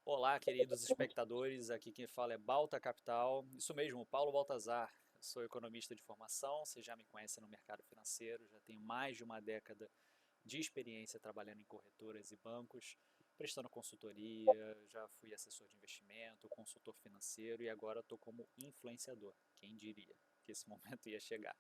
Olá, queridos espectadores. Aqui quem fala é Balta Capital. Isso mesmo, Paulo Baltazar. Eu sou economista de formação. Você já me conhece no mercado financeiro. Já tenho mais de uma década de experiência trabalhando em corretoras e bancos, prestando consultoria. Já fui assessor de investimento, consultor financeiro e agora estou como influenciador. Quem diria que esse momento ia chegar?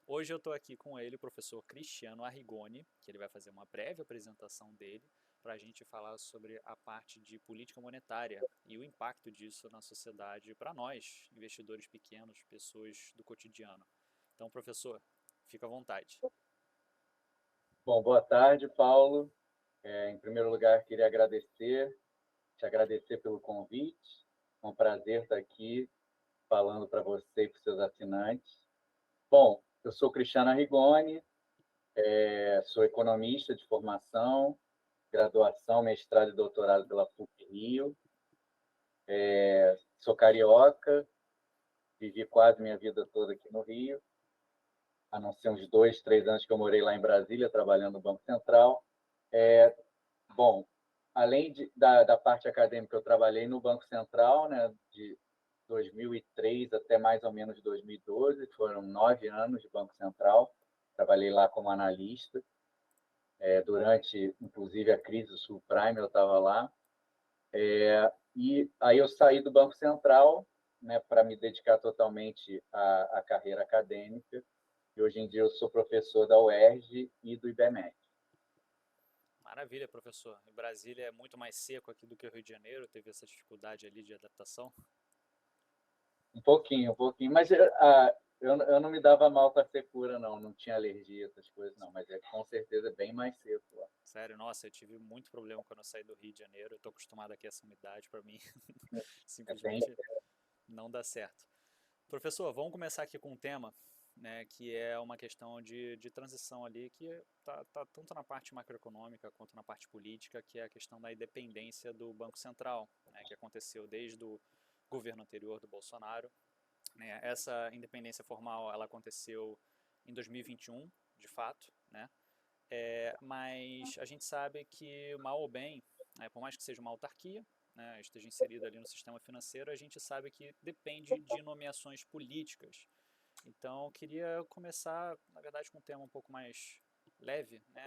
Hoje eu estou aqui com ele, o professor Cristiano Arrigoni, que ele vai fazer uma breve apresentação dele para a gente falar sobre a parte de política monetária e o impacto disso na sociedade para nós, investidores pequenos, pessoas do cotidiano. Então, professor, fica à vontade. Bom, boa tarde, Paulo. Em primeiro lugar, queria te agradecer pelo convite. É um prazer estar aqui falando para você e para os seus assinantes. Bom, eu sou Cristiano Arrigoni, sou economista de formação, graduação, mestrado e doutorado pela PUC-Rio. Sou carioca, vivi quase minha vida toda aqui no Rio, a não ser uns 2, 3 anos que eu morei lá em Brasília, trabalhando no Banco Central. Bom, além da parte acadêmica, eu trabalhei no Banco Central, né, de 2003 até mais ou menos 2012, foram 9 anos de Banco Central. Trabalhei lá como analista. Durante, inclusive, a crise do subprime, eu estava lá. E aí eu saí do Banco Central, né, para me dedicar totalmente à carreira acadêmica. E hoje em dia eu sou professor da UERJ e do IBMEC. Maravilha, professor. Em Brasília é muito mais seco aqui do que o Rio de Janeiro, teve essa dificuldade ali de adaptação. Um pouquinho. Mas eu não me dava mal com a secura, não. Não tinha alergia, essas coisas, não. Mas com certeza bem mais seco lá. Sério, nossa, eu tive muito problema quando eu saí do Rio de Janeiro. Eu tô acostumado aqui a essa umidade, para mim É bem. simplesmente não dá certo. Professor, vamos começar aqui com um tema, né, que é uma questão de transição ali, que tá tanto na parte macroeconômica quanto na parte política, que é a questão da independência do Banco Central, né, que aconteceu desde o governo anterior do Bolsonaro. Né. Essa independência formal ela aconteceu em 2021, de fato, né, mas a gente sabe que, mal ou bem, né, por mais que seja uma autarquia, né, esteja inserido ali no sistema financeiro, a gente sabe que depende de nomeações políticas. Então, eu queria começar, na verdade, com um tema um pouco mais leve. Né?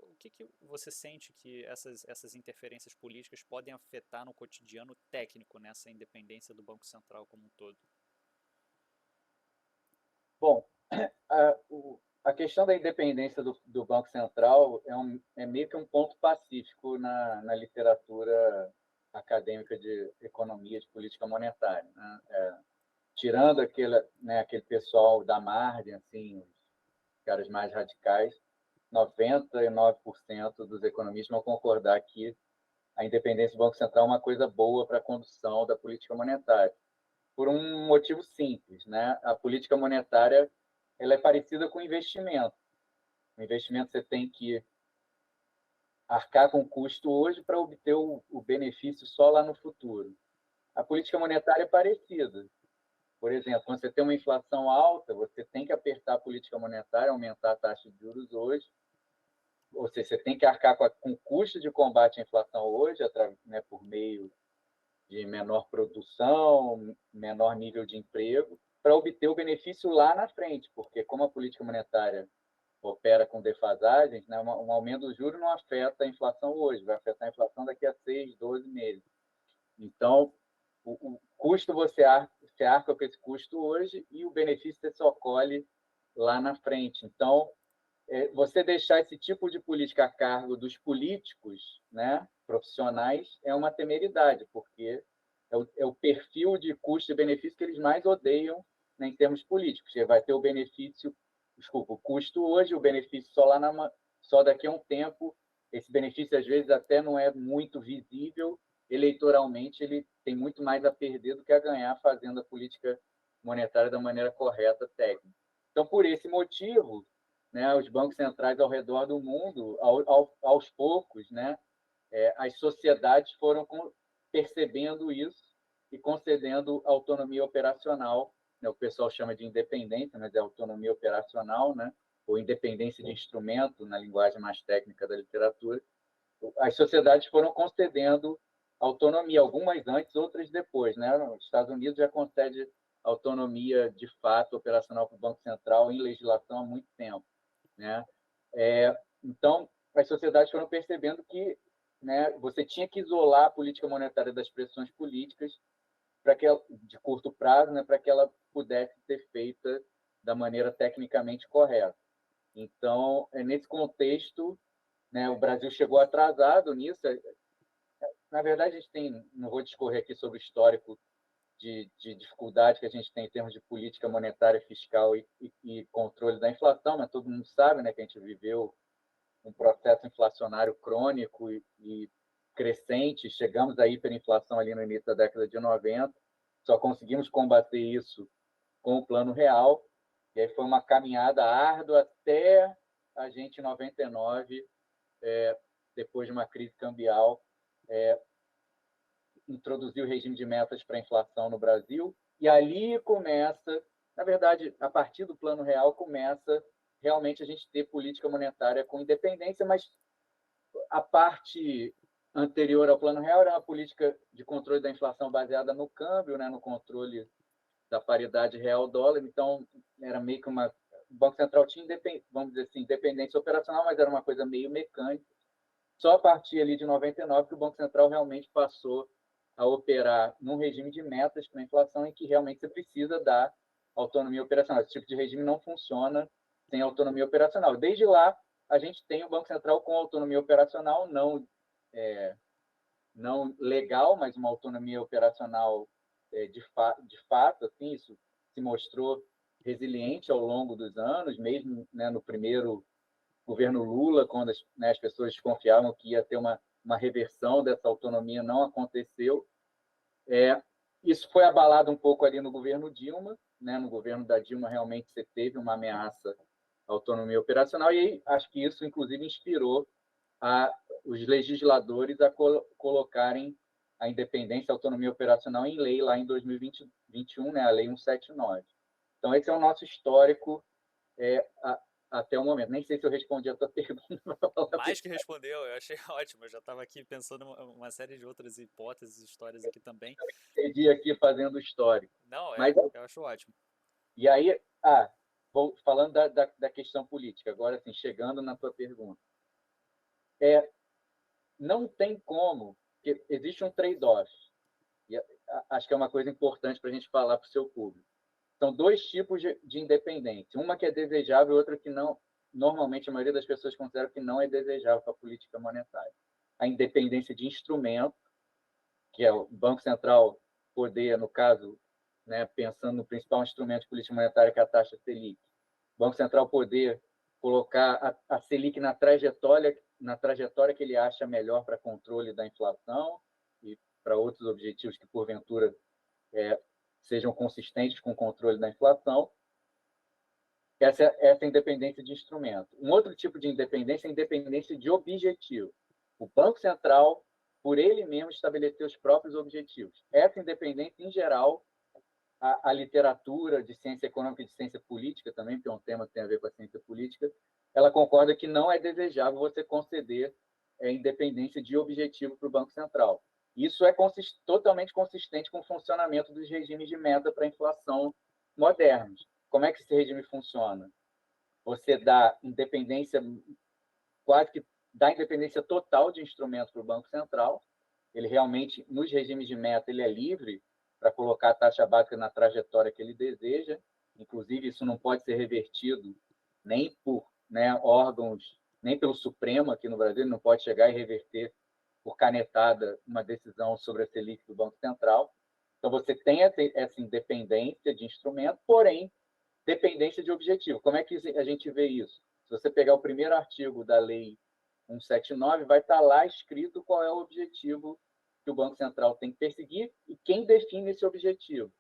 O que você sente que essas interferências políticas podem afetar no cotidiano técnico, nessa independência do Banco Central como um todo? Bom, a questão da independência do Banco Central é meio que um ponto pacífico na literatura acadêmica de economia, de política monetária. Né? Tirando aquele pessoal da margem, assim, os caras mais radicais, 99% dos economistas vão concordar que a independência do Banco Central é uma coisa boa para a condução da política monetária, por um motivo simples, né? A política monetária ela é parecida com investimento. O investimento você tem que arcar com o custo hoje para obter o benefício só lá no futuro. A política monetária é parecida. Por exemplo, quando você tem uma inflação alta, você tem que apertar a política monetária, aumentar a taxa de juros hoje, ou seja, você tem que arcar com o custo de combate à inflação hoje, né, por meio de menor produção, menor nível de emprego, para obter o benefício lá na frente, porque como a política monetária opera com defasagens, né, um aumento do juro não afeta a inflação hoje, vai afetar a inflação daqui a 6, 12 meses. Então, o custo você arca com esse custo hoje e o benefício você só colhe lá na frente. Então, você deixar esse tipo de política a cargo dos políticos, né, profissionais, é uma temeridade, porque é o perfil de custo e benefício que eles mais odeiam, né, em termos políticos. Você vai ter o benefício, desculpa, o custo hoje, o benefício só daqui a um tempo. Esse benefício, às vezes, até não é muito visível. Eleitoralmente, ele tem muito mais a perder do que a ganhar fazendo a política monetária da maneira correta, técnica. Então, por esse motivo, né, os bancos centrais ao redor do mundo, aos poucos, né, as sociedades foram percebendo isso e concedendo autonomia operacional, né, o pessoal chama de independência, mas é autonomia operacional, né, ou independência de instrumento, na linguagem mais técnica da literatura. As sociedades foram concedendo autonomia, algumas antes, outras depois, né? Os Estados Unidos já concede autonomia de fato operacional para o Banco Central em legislação há muito tempo, né? Então, as sociedades foram percebendo que, né, você tinha que isolar a política monetária das pressões políticas para que ela, de curto prazo, né, para que ela pudesse ser feita da maneira tecnicamente correta. Então, nesse contexto, né, o Brasil chegou atrasado nisso. Na verdade, a gente tem, não vou discorrer aqui sobre o histórico de dificuldade que a gente tem em termos de política monetária, fiscal e controle da inflação, mas todo mundo sabe, né, que a gente viveu um processo inflacionário crônico e crescente. Chegamos à hiperinflação ali no início da década de 90, só conseguimos combater isso com o Plano Real, e aí foi uma caminhada árdua até a gente, em 99, depois de uma crise cambial, introduzir o regime de metas para a inflação no Brasil, e ali começa, na verdade, a partir do Plano Real, começa realmente a gente ter política monetária com independência, mas a parte anterior ao Plano Real era uma política de controle da inflação baseada no câmbio, né, no controle da paridade real-dólar, então era meio que uma... O Banco Central tinha, vamos dizer assim, independência operacional, mas era uma coisa meio mecânica. Só a partir ali de 99 que o Banco Central realmente passou a operar num regime de metas para a inflação em que realmente você precisa dar autonomia operacional. Esse tipo de regime não funciona sem autonomia operacional. Desde lá, a gente tem o Banco Central com autonomia operacional, não legal, mas uma autonomia operacional de fato, assim, isso se mostrou resiliente ao longo dos anos, mesmo, né, no primeiro governo Lula, quando as pessoas desconfiavam que ia ter uma reversão dessa autonomia, não aconteceu. Isso foi abalado um pouco ali no governo Dilma, né? No governo da Dilma realmente você teve uma ameaça à autonomia operacional, e aí, acho que isso, inclusive, inspirou os legisladores a colocarem a independência e a autonomia operacional em lei lá em 2021, né? A Lei 179. Então, esse é o nosso histórico até o momento. Nem sei se eu respondi a tua pergunta. Mais que respondeu, eu achei ótimo. Eu já estava aqui pensando uma série de outras hipóteses, histórias aqui também. Perdi aqui fazendo histórico. Não, Mas, eu acho ótimo. e aí, falando da questão política, agora, assim, chegando na tua pergunta. Não tem como, porque existe um trade-off, e acho que é uma coisa importante para a gente falar para o seu público. São dois tipos de independência. Uma que é desejável e outra que não, normalmente a maioria das pessoas considera que não é desejável para a política monetária. A independência de instrumento, que é o Banco Central poder, no caso, né, pensando no principal instrumento de política monetária, que é a taxa Selic, o Banco Central poder colocar a Selic na trajetória que ele acha melhor para controle da inflação e para outros objetivos que, porventura, sejam consistentes com o controle da inflação. Essa é a independência de instrumento. Um outro tipo de independência é a independência de objetivo. O Banco Central, por ele mesmo, estabeleceu os próprios objetivos. Essa independência, em geral, a literatura de ciência econômica e de ciência política também, que é um tema que tem a ver com a ciência política, ela concorda que não é desejável você conceder independência de objetivo para o Banco Central. Isso é totalmente consistente com o funcionamento dos regimes de meta para a inflação modernos. Como é que esse regime funciona? Você dá independência, quase que dá independência total de instrumento para o Banco Central. Ele realmente, nos regimes de meta, ele é livre para colocar a taxa básica na trajetória que ele deseja. Inclusive, isso não pode ser revertido nem por órgãos, nem pelo Supremo aqui no Brasil, ele não pode chegar e reverter por canetada uma decisão sobre a Selic do Banco Central. Então, você tem essa independência de instrumento, porém, dependência de objetivo. Como é que a gente vê isso? Se você pegar o primeiro artigo da Lei 179, vai estar lá escrito qual é o objetivo que o Banco Central tem que perseguir e quem define esse objetivo.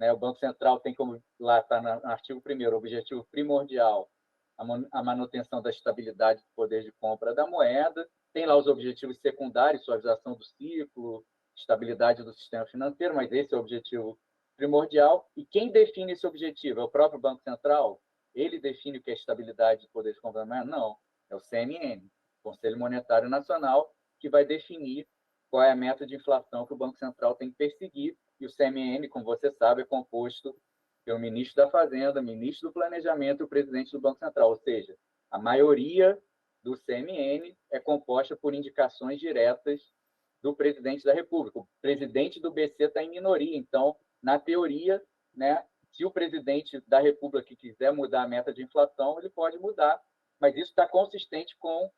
O Banco Central tem como, lá está no artigo 1º, o objetivo primordial, a manutenção da estabilidade do poder de compra da moeda, tem lá os objetivos secundários, suavização do ciclo, estabilidade do sistema financeiro, mas esse é o objetivo primordial. E quem define esse objetivo? É o próprio Banco Central? Ele define o que é estabilidade do poder de compra da moeda? Não, é o CMN, Conselho Monetário Nacional, que vai definir qual é a meta de inflação que o Banco Central tem que perseguir, e o CMN, como você sabe, é composto pelo ministro da Fazenda, ministro do Planejamento e o presidente do Banco Central, ou seja, a maioria do CMN é composta por indicações diretas do presidente da República. O presidente do BC está em minoria, então, na teoria, né, se o presidente da República quiser mudar a meta de inflação, ele pode mudar, mas isso está consistente com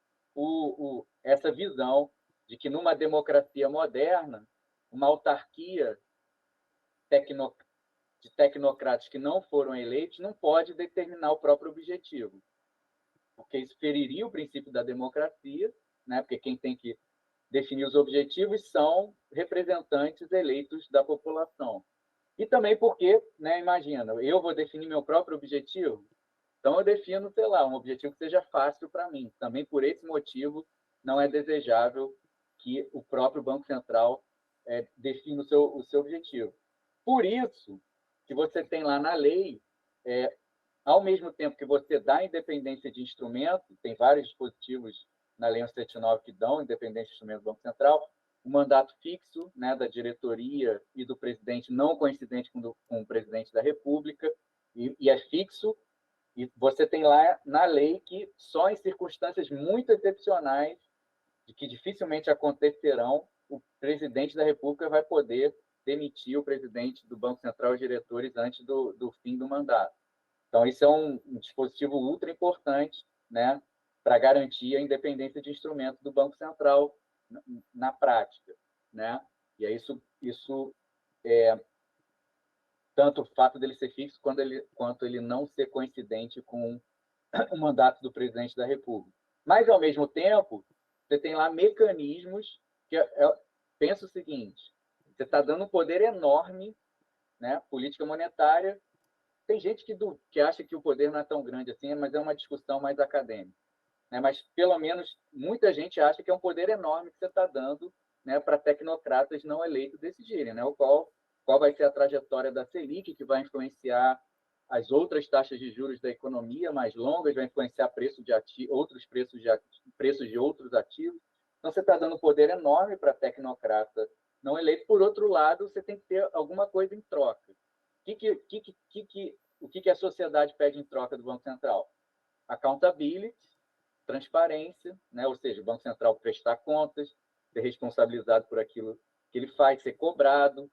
essa visão de que numa democracia moderna, uma autarquia de tecnocratas que não foram eleitos não pode determinar o próprio objetivo, porque isso feriria o princípio da democracia, né? Porque quem tem que definir os objetivos são representantes eleitos da população. E também porque, né, imagina, eu vou definir meu próprio objetivo, então eu defino, sei lá, um objetivo que seja fácil para mim. Também por esse motivo não é desejável que o próprio Banco Central defina o seu objetivo. Por isso que você tem lá na lei, ao mesmo tempo que você dá independência de instrumento, tem vários dispositivos na Lei 179 que dão independência de instrumento do Banco Central, o mandato fixo, né, da diretoria e do presidente não coincidente com o presidente da República, e é fixo, e você tem lá na lei que só em circunstâncias muito excepcionais, de que dificilmente acontecerão, o presidente da República vai poder demitir o presidente do Banco Central e os diretores antes do fim do mandato. Então, isso é um dispositivo ultra importante, né, para garantir a independência de instrumentos do Banco Central na prática, né? E aí isso tanto o fato dele ser fixo quanto ele não ser coincidente com o mandato do presidente da República. Mas, ao mesmo tempo, você tem lá mecanismos que pensa o seguinte: você está dando um poder enorme, né, política monetária. Tem gente que acha que o poder não é tão grande assim, mas é uma discussão mais acadêmica, né? Mas, pelo menos, muita gente acha que é um poder enorme que você está dando, né, para tecnocratas não eleitos decidirem, né? Qual vai ser a trajetória da Selic, que vai influenciar as outras taxas de juros da economia mais longas, vai influenciar outros preços de outros ativos. Então, você está dando poder enorme para tecnocrata não eleito. Por outro lado, você tem que ter alguma coisa em troca. O que a sociedade pede em troca do Banco Central? Accountability, transparência, né? Ou seja, o Banco Central prestar contas, ser responsabilizado por aquilo que ele faz, ser cobrado.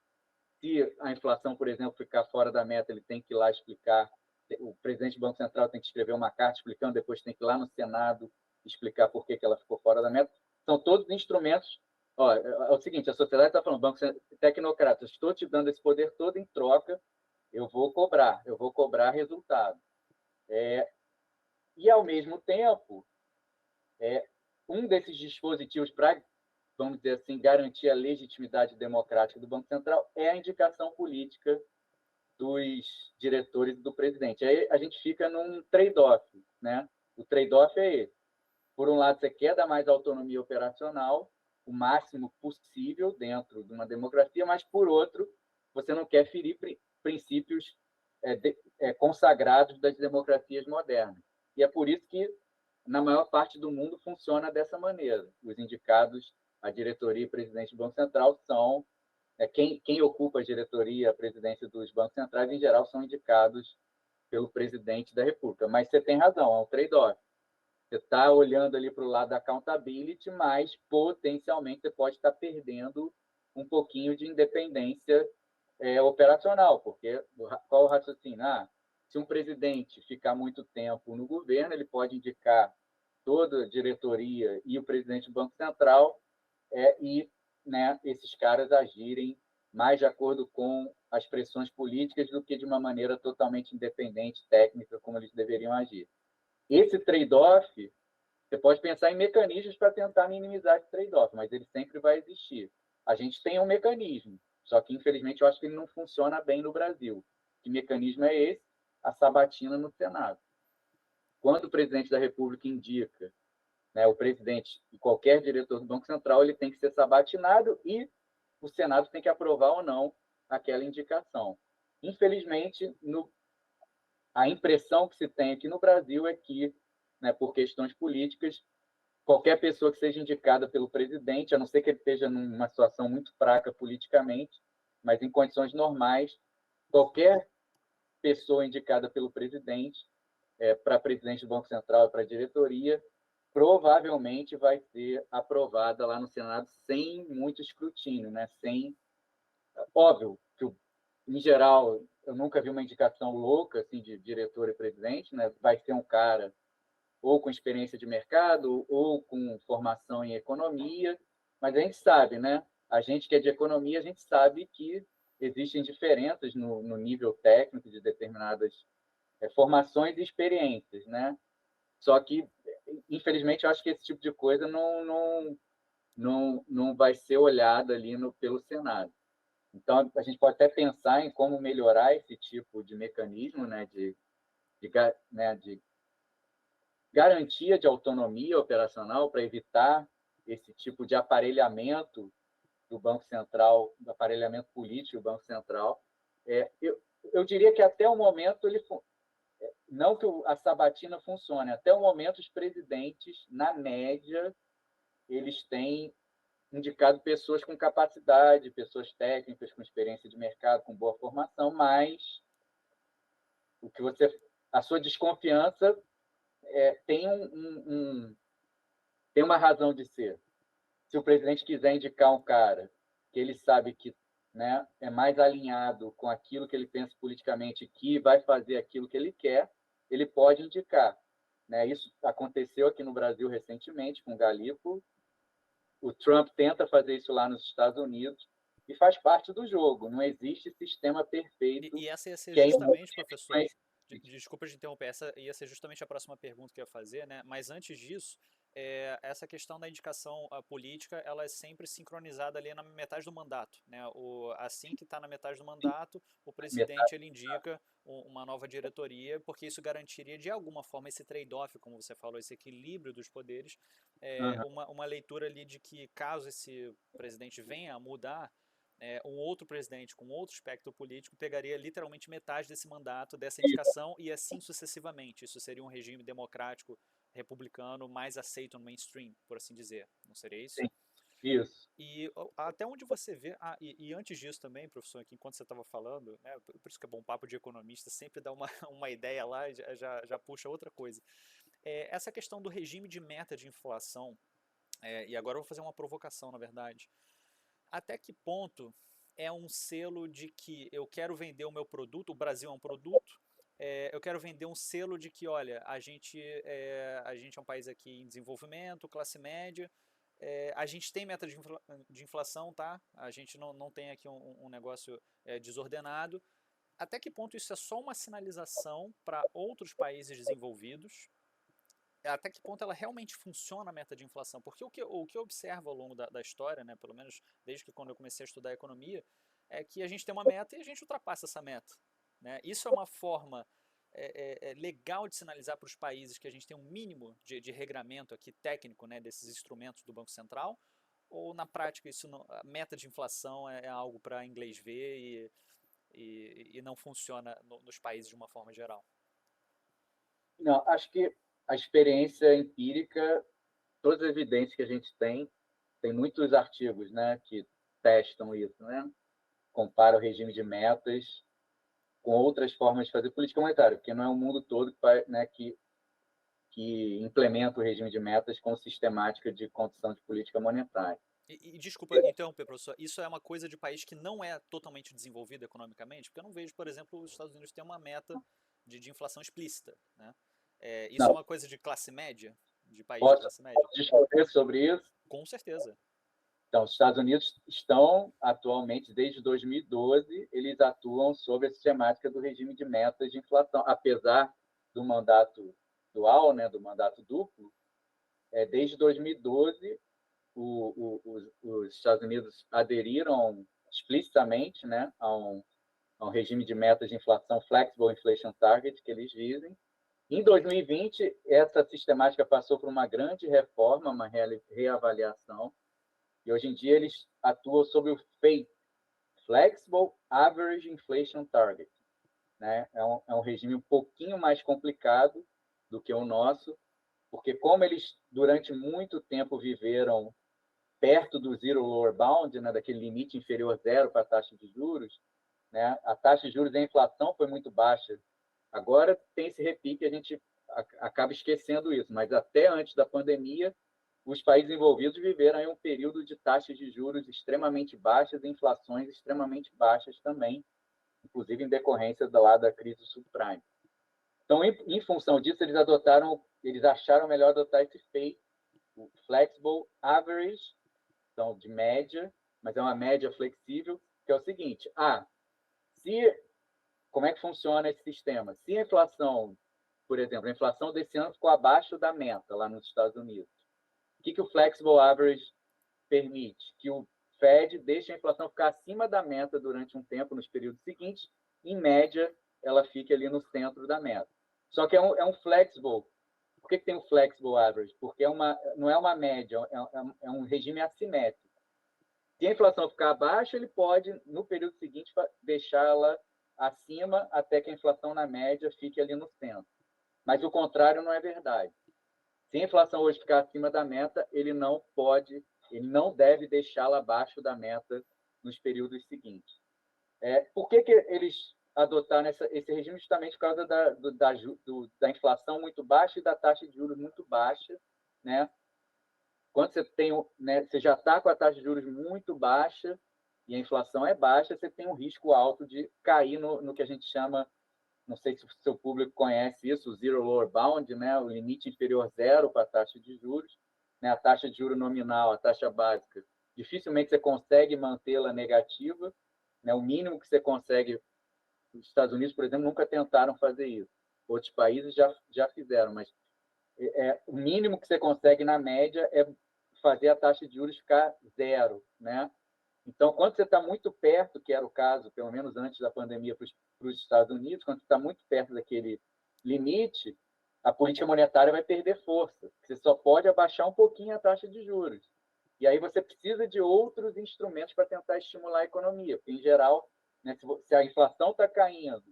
Se a inflação, por exemplo, ficar fora da meta, ele tem que ir lá explicar. O presidente do Banco Central tem que escrever uma carta explicando, depois tem que ir lá no Senado explicar por que ela ficou fora da meta. São todos instrumentos. Ó, é o seguinte, a sociedade está falando, Banco tecnocrata, estou te dando esse poder todo em troca, eu vou cobrar resultado. E, ao mesmo tempo, um desses dispositivos para, vamos dizer assim, garantir a legitimidade democrática do Banco Central é a indicação política dos diretores e do presidente. Aí a gente fica num trade-off, né? O trade-off é esse. Por um lado, você quer dar mais autonomia operacional, o máximo possível dentro de uma democracia, mas, por outro, você não quer ferir princípios consagrados das democracias modernas. E é por isso que, na maior parte do mundo, funciona dessa maneira. Os indicados à diretoria e presidente do Banco Central são... quem ocupa a diretoria, a presidência dos bancos centrais, em geral, são indicados pelo presidente da República. Mas você tem razão, é um trade-off. Você está olhando ali para o lado da accountability, mas potencialmente você pode estar perdendo um pouquinho de independência operacional, porque qual o raciocínio? Se um presidente ficar muito tempo no governo, ele pode indicar toda a diretoria e o presidente do Banco Central e, né, esses caras agirem mais de acordo com as pressões políticas do que de uma maneira totalmente independente, técnica, como eles deveriam agir. Esse trade-off, você pode pensar em mecanismos para tentar minimizar esse trade-off, mas ele sempre vai existir. A gente tem um mecanismo, só que, infelizmente, eu acho que ele não funciona bem no Brasil. Que mecanismo é esse? A sabatina no Senado. Quando o presidente da República indica, né, o presidente e qualquer diretor do Banco Central, ele tem que ser sabatinado e o Senado tem que aprovar ou não aquela indicação. Infelizmente, a impressão que se tem aqui no Brasil é que, né, por questões políticas, qualquer pessoa que seja indicada pelo presidente, a não ser que ele esteja numa situação muito fraca politicamente, mas em condições normais, qualquer pessoa indicada pelo presidente para presidente do Banco Central e para a diretoria, provavelmente vai ser aprovada lá no Senado sem muito escrutínio, né? Sem, óbvio que, em geral, eu nunca vi uma indicação louca assim de diretor e presidente, né? Vai ser um cara ou com experiência de mercado ou com formação em economia, mas a gente sabe, né? A gente que é de economia, a gente sabe que existem diferenças no nível técnico de determinadas formações e experiências, né? Só que, infelizmente, eu acho que esse tipo de coisa não vai ser olhada ali pelo Senado. Então, a gente pode até pensar em como melhorar esse tipo de mecanismo, né, de garantia de autonomia operacional para evitar esse tipo de aparelhamento do Banco Central, do aparelhamento político do Banco Central. Eu diria que até o momento não que a sabatina funcione, até o momento os presidentes, na média, eles têm indicado pessoas com capacidade, pessoas técnicas, com experiência de mercado, com boa formação, mas o que a sua desconfiança tem tem uma razão de ser. Se o presidente quiser indicar um cara que ele sabe que, né, é mais alinhado com aquilo que ele pensa politicamente, que vai fazer aquilo que ele quer, ele pode indicar. Né? Isso aconteceu aqui no Brasil recentemente com o Galipo. O Trump tenta fazer isso lá nos Estados Unidos e faz parte do jogo. Não existe sistema perfeito. E essa ia ser que é justamente, professor, mas, desculpa de interromper, essa ia ser justamente a próxima pergunta que eu ia fazer, né? Mas antes disso, essa questão da indicação política, ela é sempre sincronizada ali na metade do mandato, né? Assim que está na metade do mandato, o presidente ele indica uma nova diretoria, porque isso garantiria de alguma forma esse trade-off, como você falou, esse equilíbrio dos poderes, uma leitura ali de que caso esse presidente venha a mudar, um outro presidente com outro espectro político pegaria literalmente metade desse mandato, dessa indicação, e assim sucessivamente. Isso seria um regime democrático republicano mais aceito no mainstream, por assim dizer. Não seria isso? Sim, isso. E até onde você vê... e antes disso também, professor, aqui, enquanto você estava falando, né, por isso que é bom papo de economista, sempre dá uma ideia lá e já puxa outra coisa. Essa questão do regime de meta de inflação, e agora eu vou fazer uma provocação, na verdade. Até que ponto é um selo de que eu quero vender o meu produto, o Brasil é um produto, eu quero vender um selo de que, olha, a gente é um país aqui em desenvolvimento, classe média, a gente tem meta de inflação, tá? A gente não tem aqui um negócio desordenado. Até que ponto isso é só uma sinalização para outros países desenvolvidos? Até que ponto ela realmente funciona a meta de inflação? Porque o que eu observo ao longo da história, né, pelo menos desde que quando eu comecei a estudar economia, é que a gente tem uma meta e a gente ultrapassa essa meta. Né? Isso é uma forma legal de sinalizar para os países que a gente tem um mínimo de regramento aqui técnico, né, desses instrumentos do Banco Central, ou na prática isso a meta de inflação é algo para inglês ver e não funciona nos países de uma forma geral? Não, acho que a experiência empírica, todas as evidências que a gente tem muitos artigos, né, que testam isso, né? Compara o regime de metas com outras formas de fazer política monetária, porque não é o mundo todo né, que implementa o regime de metas com sistemática de condução de política monetária. E desculpa interromper, professor, isso é uma coisa de país que não é totalmente desenvolvido economicamente? Porque eu não vejo, por exemplo, os Estados Unidos ter uma meta de inflação explícita. Né? Isso é Não, uma coisa de classe média? De país de posso classe média? discorrer sobre isso? Com certeza. Então, os Estados Unidos estão atualmente, desde 2012, eles atuam sob a sistemática do regime de metas de inflação, apesar do mandato dual, né, do mandato duplo. Desde 2012, os Estados Unidos aderiram explicitamente, né, a um regime de metas de inflação Flexible Inflation Target, que eles dizem. Em 2020, essa sistemática passou por uma grande reforma, uma reavaliação, e hoje em dia eles atuam sob o FAIT, Flexible Average Inflation Target. Né? É um regime um pouquinho mais complicado do que o nosso, porque como eles, durante muito tempo, viveram perto do zero lower bound, né, daquele limite inferior a zero para a taxa de juros, né, a taxa de juros e a inflação foi muito baixa. Agora tem esse repique, a gente acaba esquecendo isso, mas até antes da pandemia, os países envolvidos viveram aí um período de taxas de juros extremamente baixas e inflações extremamente baixas também, inclusive em decorrência da crise subprime. Então, em função disso, eles acharam melhor adotar esse FAPE, o Flexible Average, então de média, mas é uma média flexível, que é o seguinte: como é que funciona esse sistema? Se a inflação, por exemplo, a inflação desse ano ficou abaixo da meta lá nos Estados Unidos, o que o Flexible Average permite? Que o Fed deixe a inflação ficar acima da meta durante um tempo nos períodos seguintes, em média, ela fique ali no centro da meta. Só que é um flexible. Por que tem um flexible average? Porque não é uma média, é um regime assimétrico. Se a inflação ficar abaixo, ele pode, no período seguinte, deixá-la acima até que a inflação na média fique ali no centro. Mas o contrário não é verdade. Se a inflação hoje ficar acima da meta, ele não deve deixá-la abaixo da meta nos períodos seguintes. Por que eles adotaram esse regime? Justamente por causa da inflação muito baixa e da taxa de juros muito baixa, né? Quando você já está com a taxa de juros muito baixa e a inflação é baixa, você tem um risco alto de cair no que a gente chama, não sei se o seu público conhece isso, o zero lower bound, né? O limite inferior zero para a taxa de juros, né? A taxa de juros nominal, a taxa básica, dificilmente você consegue mantê-la negativa, né? O mínimo que você consegue, os Estados Unidos, por exemplo, nunca tentaram fazer isso. Outros países já fizeram, mas o mínimo que você consegue na média é fazer a taxa de juros ficar zero, né? Então, quando você está muito perto, que era o caso, pelo menos antes da pandemia para os Estados Unidos, quando você está muito perto daquele limite, a política monetária vai perder força. Você só pode abaixar um pouquinho a taxa de juros. E aí você precisa de outros instrumentos para tentar estimular a economia. Porque, em geral, né, se a inflação está caindo,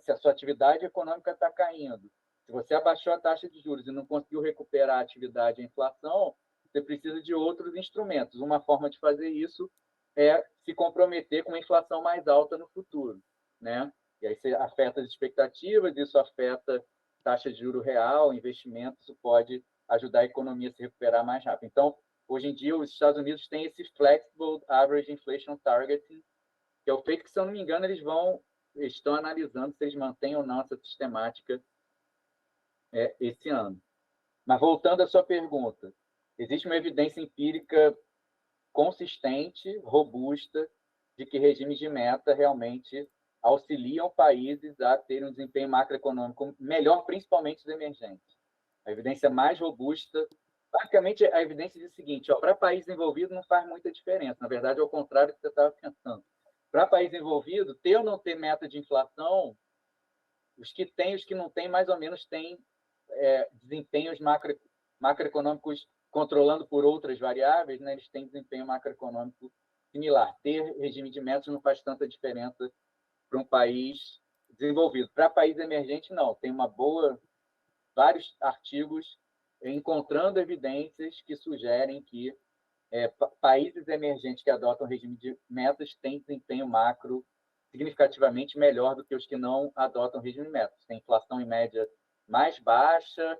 se a sua atividade econômica está caindo, se você abaixou a taxa de juros e não conseguiu recuperar a atividade e a inflação, você precisa de outros instrumentos. Uma forma de fazer isso é se comprometer com uma inflação mais alta no futuro, né? E aí você afeta as expectativas, isso afeta taxa de juro real, investimento, isso pode ajudar a economia a se recuperar mais rápido. Então, hoje em dia, os Estados Unidos têm esse Flexible Average Inflation Targeting, que é o feito que, se eu não me engano, eles estão analisando se eles mantêm ou não essa sistemática esse ano. Mas voltando à sua pergunta, existe uma evidência empírica consistente, robusta, de que regimes de meta realmente auxiliam países a terem um desempenho macroeconômico melhor, principalmente os emergentes. A evidência mais robusta, basicamente, a evidência diz o seguinte: para países envolvidos não faz muita diferença. Na verdade, é o contrário do que você estava pensando. Para país envolvido, ter ou não ter meta de inflação, os que têm e os que não têm, mais ou menos, têm desempenhos macroeconômicos controlando por outras variáveis, né? Eles têm desempenho macroeconômico similar. Ter regime de metas não faz tanta diferença para um país desenvolvido. Para país emergente, não. Tem vários artigos encontrando evidências que sugerem que países emergentes que adotam regime de metas têm desempenho macro significativamente melhor do que os que não adotam regime de metas. Tem inflação em média mais baixa,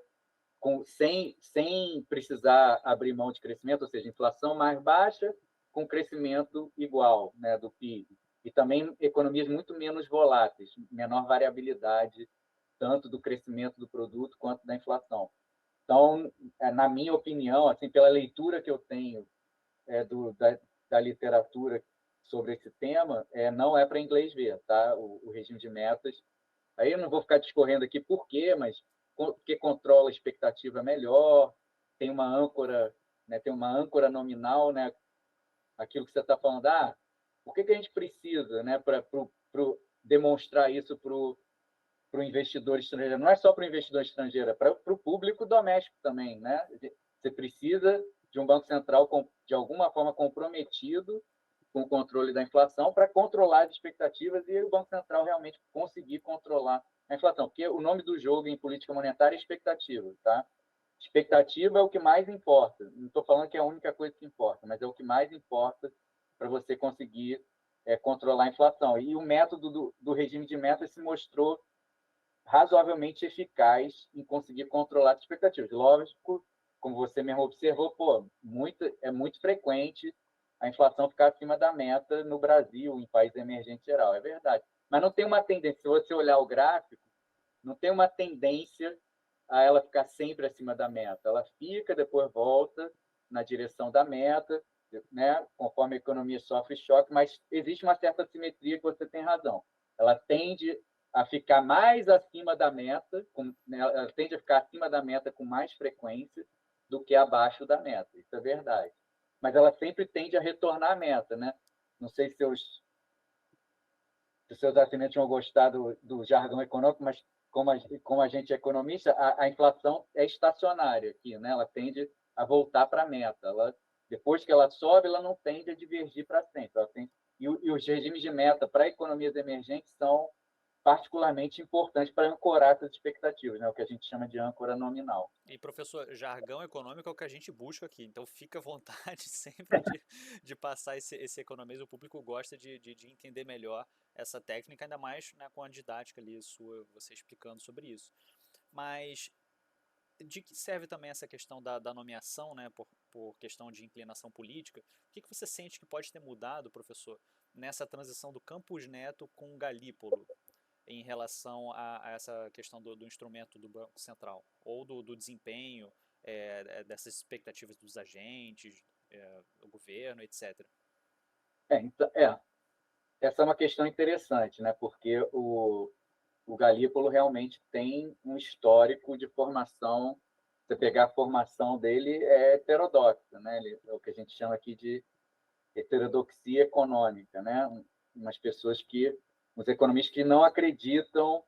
sem precisar abrir mão de crescimento, ou seja, inflação mais baixa com crescimento igual, né, do PIB. E também economias muito menos voláteis, menor variabilidade, tanto do crescimento do produto quanto da inflação. Então, na minha opinião, assim, pela leitura que eu tenho da literatura sobre esse tema, não é para inglês ver, tá? O regime de metas. Aí eu não vou ficar discorrendo aqui por quê, mas porque controla a expectativa melhor, tem uma âncora, né, tem uma âncora nominal, né, aquilo que você está falando, por que a gente precisa, né, para demonstrar isso para o investidor estrangeiro? Não é só para o investidor estrangeiro, é para o público doméstico também, né? Você precisa de um Banco Central de alguma forma comprometido com o controle da inflação para controlar as expectativas e o Banco Central realmente conseguir controlar a inflação. Porque o nome do jogo em política monetária é expectativa, tá? expectativa é o que mais importa. Não estou falando que é a única coisa que importa, mas é o que mais importa para você conseguir controlar a inflação. E o método do regime de metas se mostrou razoavelmente eficaz em conseguir controlar as expectativas. Lógico, como você mesmo observou, é muito frequente a inflação ficar acima da meta no Brasil, em países emergentes geral, é verdade. Mas não tem uma tendência, se você olhar o gráfico, não tem uma tendência a ela ficar sempre acima da meta. Ela fica, depois volta na direção da meta, né, conforme a economia sofre choque, mas existe uma certa simetria que você tem razão. Ela tende a ficar mais acima da meta, ela tende a ficar acima da meta com mais frequência do que abaixo da meta. Isso é verdade. Mas ela sempre tende a retornar à meta, né? Não sei se os seus assinantes vão gostar do jargão econômico, mas como a gente é economista, a inflação é estacionária aqui, né? Ela tende a voltar para a meta. Depois que ela sobe, ela não tende a divergir para sempre. E os regimes de meta para economias emergentes são particularmente importantes para ancorar essas expectativas, né? O que a gente chama de âncora nominal. E, professor, jargão econômico é o que a gente busca aqui, então fica à vontade sempre de passar esse economês. O público gosta de entender melhor essa técnica, ainda mais, né, com a didática ali sua, você explicando sobre isso. Mas de que serve também essa questão da nomeação, né, por questão de inclinação política? O que você sente que pode ter mudado, professor, nessa transição do Campos Neto com o Galípolo, em relação a essa questão do instrumento do Banco Central, ou do desempenho dessas expectativas dos agentes, do governo, etc. Então, essa é uma questão interessante, né? Porque o Galípolo realmente tem um histórico de formação. Você pegar a formação dele é heterodoxa, né? É o que a gente chama aqui de heterodoxia econômica, né? Uns economistas que não acreditam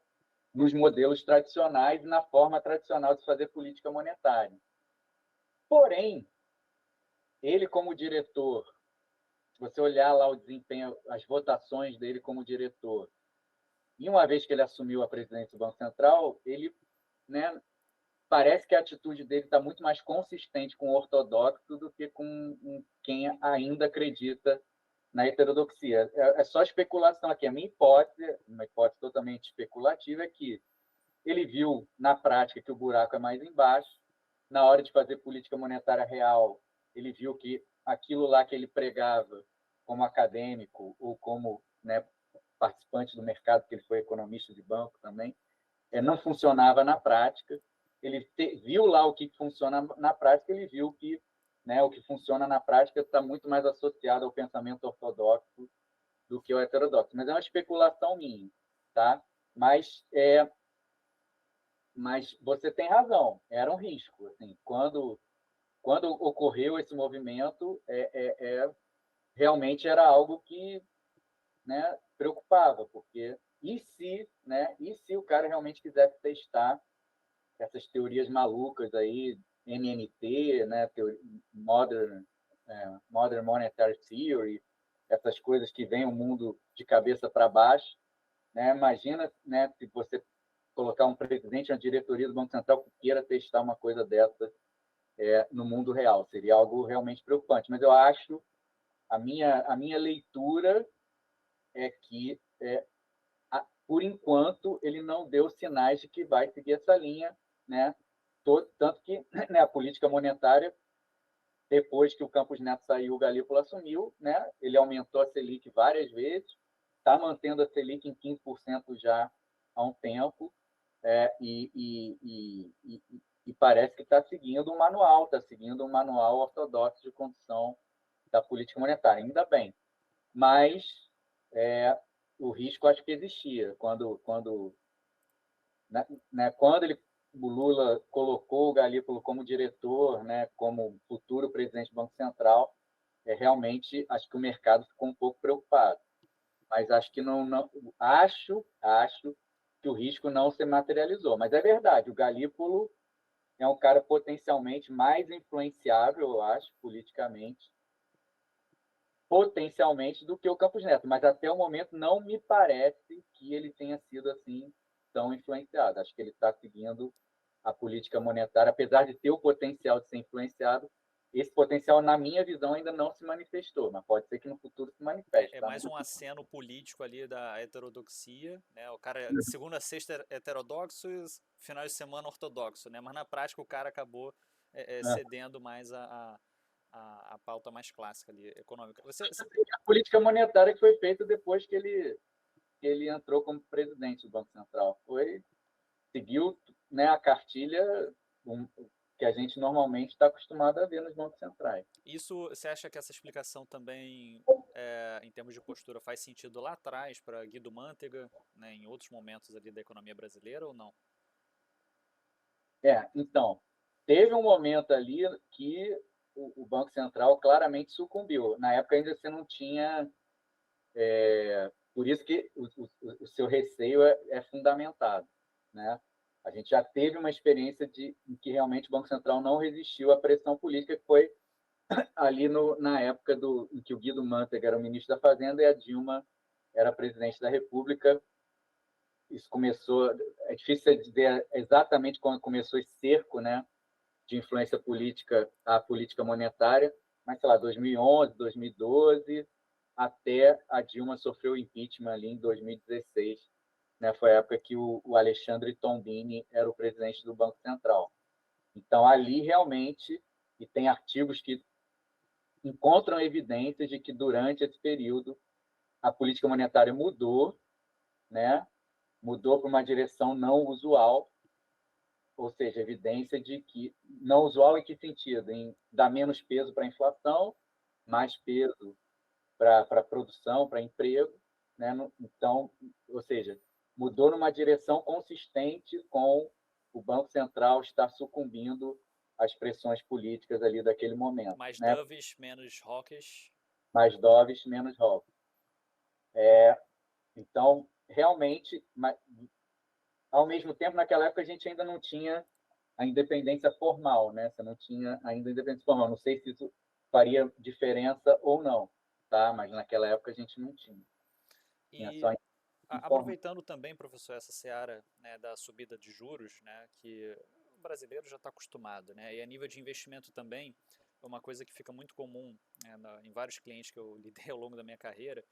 nos modelos tradicionais e na forma tradicional de fazer política monetária. Porém, ele como diretor, se você olhar lá o desempenho, as votações dele como diretor, e uma vez que ele assumiu a presidência do Banco Central, ele, né, parece que a atitude dele está muito mais consistente com o ortodoxo do que com quem ainda acredita na heterodoxia. É só especulação aqui. A minha hipótese, uma hipótese totalmente especulativa, é que ele viu na prática que o buraco é mais embaixo. Na hora de fazer política monetária real, ele viu que aquilo lá que ele pregava como acadêmico ou como, né, participante do mercado, que ele foi economista de banco também, não funcionava na prática. Ele viu lá o que funciona na prática, ele viu que, né, o que funciona na prática está muito mais associado ao pensamento ortodoxo do que ao heterodoxo. Mas é uma especulação minha, tá? Mas você tem razão, era um risco. Assim, quando ocorreu esse movimento, realmente era algo que, né, preocupava, porque e se o cara realmente quisesse testar essas teorias malucas aí, MMT, né, Modern Monetary Theory, essas coisas que vêm o mundo de cabeça para baixo, né? Imagina, né, se você colocar um presidente na diretoria do Banco Central que queira testar uma coisa dessa no mundo real, seria algo realmente preocupante. Mas eu acho, a minha leitura é que por enquanto, ele não deu sinais de que vai seguir essa linha, né? Tanto que, né, a política monetária, depois que o Campos Neto saiu, o Galípolo assumiu, né? Ele aumentou a Selic várias vezes, está mantendo a Selic em 15% já há um tempo, e parece que está seguindo um manual ortodoxo de condução da política monetária, ainda bem. Mas o risco acho que existia. O Lula colocou o Galípolo como diretor, né, como futuro presidente do Banco Central, realmente acho que o mercado ficou um pouco preocupado. Mas acho que acho que o risco não se materializou. Mas é verdade, o Galípolo é um cara potencialmente mais influenciável, eu acho, politicamente, potencialmente, do que o Campos Neto, mas até o momento não me parece que ele tenha sido assim tão influenciado. Acho que ele está seguindo a política monetária, apesar de ter o potencial de ser influenciado, esse potencial, na minha visão, ainda não se manifestou, mas pode ser que no futuro se manifeste. É Tá? mais um aceno político ali da heterodoxia, né? O cara, de segunda a sexta heterodoxo e final de semana ortodoxo, né? Mas na prática o cara acabou cedendo mais a pauta mais clássica ali, econômica. A política monetária que foi feita depois que ele entrou como presidente do Banco Central. Seguiu, né, a cartilha que a gente normalmente está acostumado a ver nos bancos centrais. Isso, você acha que essa explicação também, em termos de postura, faz sentido lá atrás para Guido Mantega, né, em outros momentos ali da economia brasileira ou não? Então, teve um momento ali que o Banco Central claramente sucumbiu. Na época ainda você não tinha... por isso que o seu receio é fundamentado, né? A gente já teve uma experiência em que realmente o Banco Central não resistiu à pressão política, que foi ali na época em que o Guido Mantega era o ministro da Fazenda e a Dilma era presidente da República. Isso começou... É difícil dizer exatamente quando começou esse cerco, né, de influência política à política monetária, mas, sei lá, 2011, 2012, até a Dilma sofreu o impeachment ali em 2016. Né? Foi a época que o Alexandre Tombini era o presidente do Banco Central. Então, ali realmente, e tem artigos que encontram evidências de que durante esse período a política monetária mudou, né? Mudou para uma direção não usual, ou seja, evidência de que não usual em que sentido? Em dar menos peso para a inflação, mais peso para a produção, para emprego, né? Então, ou seja, mudou numa direção consistente com o Banco Central estar sucumbindo às pressões políticas ali daquele momento, Mais né? dovish, menos hawkish. Mais dovish, menos hawkish. Então, realmente, ao mesmo tempo, naquela época a gente ainda não tinha a independência formal, né? Você não tinha ainda a independência formal. Não sei se isso faria diferença ou não, tá? Mas naquela época a gente não tinha. Tinha E só informal. aproveitando também, professor, essa seara, né, da subida de juros, né, que o brasileiro já está acostumado, né, e a nível de investimento também, é uma coisa que fica muito comum, né, em vários clientes que eu lidei ao longo da minha carreira.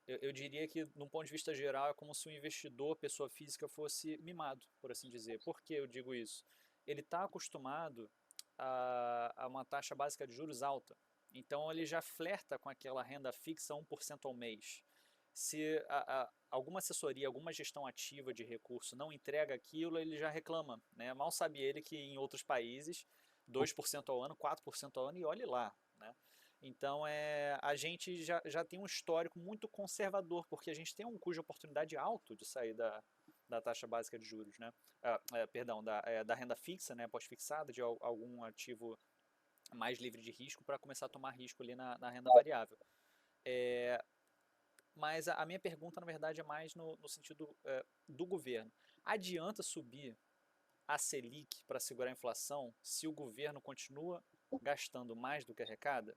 Eu diria que, num ponto de vista geral, é como se o investidor, pessoa física, fosse mimado, por assim dizer. Por que eu digo isso? Ele está acostumado a uma taxa básica de juros alta. Então, ele já flerta com aquela renda fixa 1% ao mês. Se alguma assessoria, alguma gestão ativa de recurso não entrega aquilo, ele já reclama, né? Mal sabe ele que em outros países, 2% ao ano, 4% ao ano, e olhe lá, né? Então, a gente já tem um histórico muito conservador, porque a gente tem um custo de oportunidade alto de sair da taxa básica de juros, né? Perdão, da renda fixa, né, pós-fixada, de algum ativo mais livre de risco, para começar a tomar risco ali na renda variável. Mas a minha pergunta, na verdade, é mais no sentido do governo. Adianta subir a Selic para segurar a inflação se o governo continua gastando mais do que arrecada?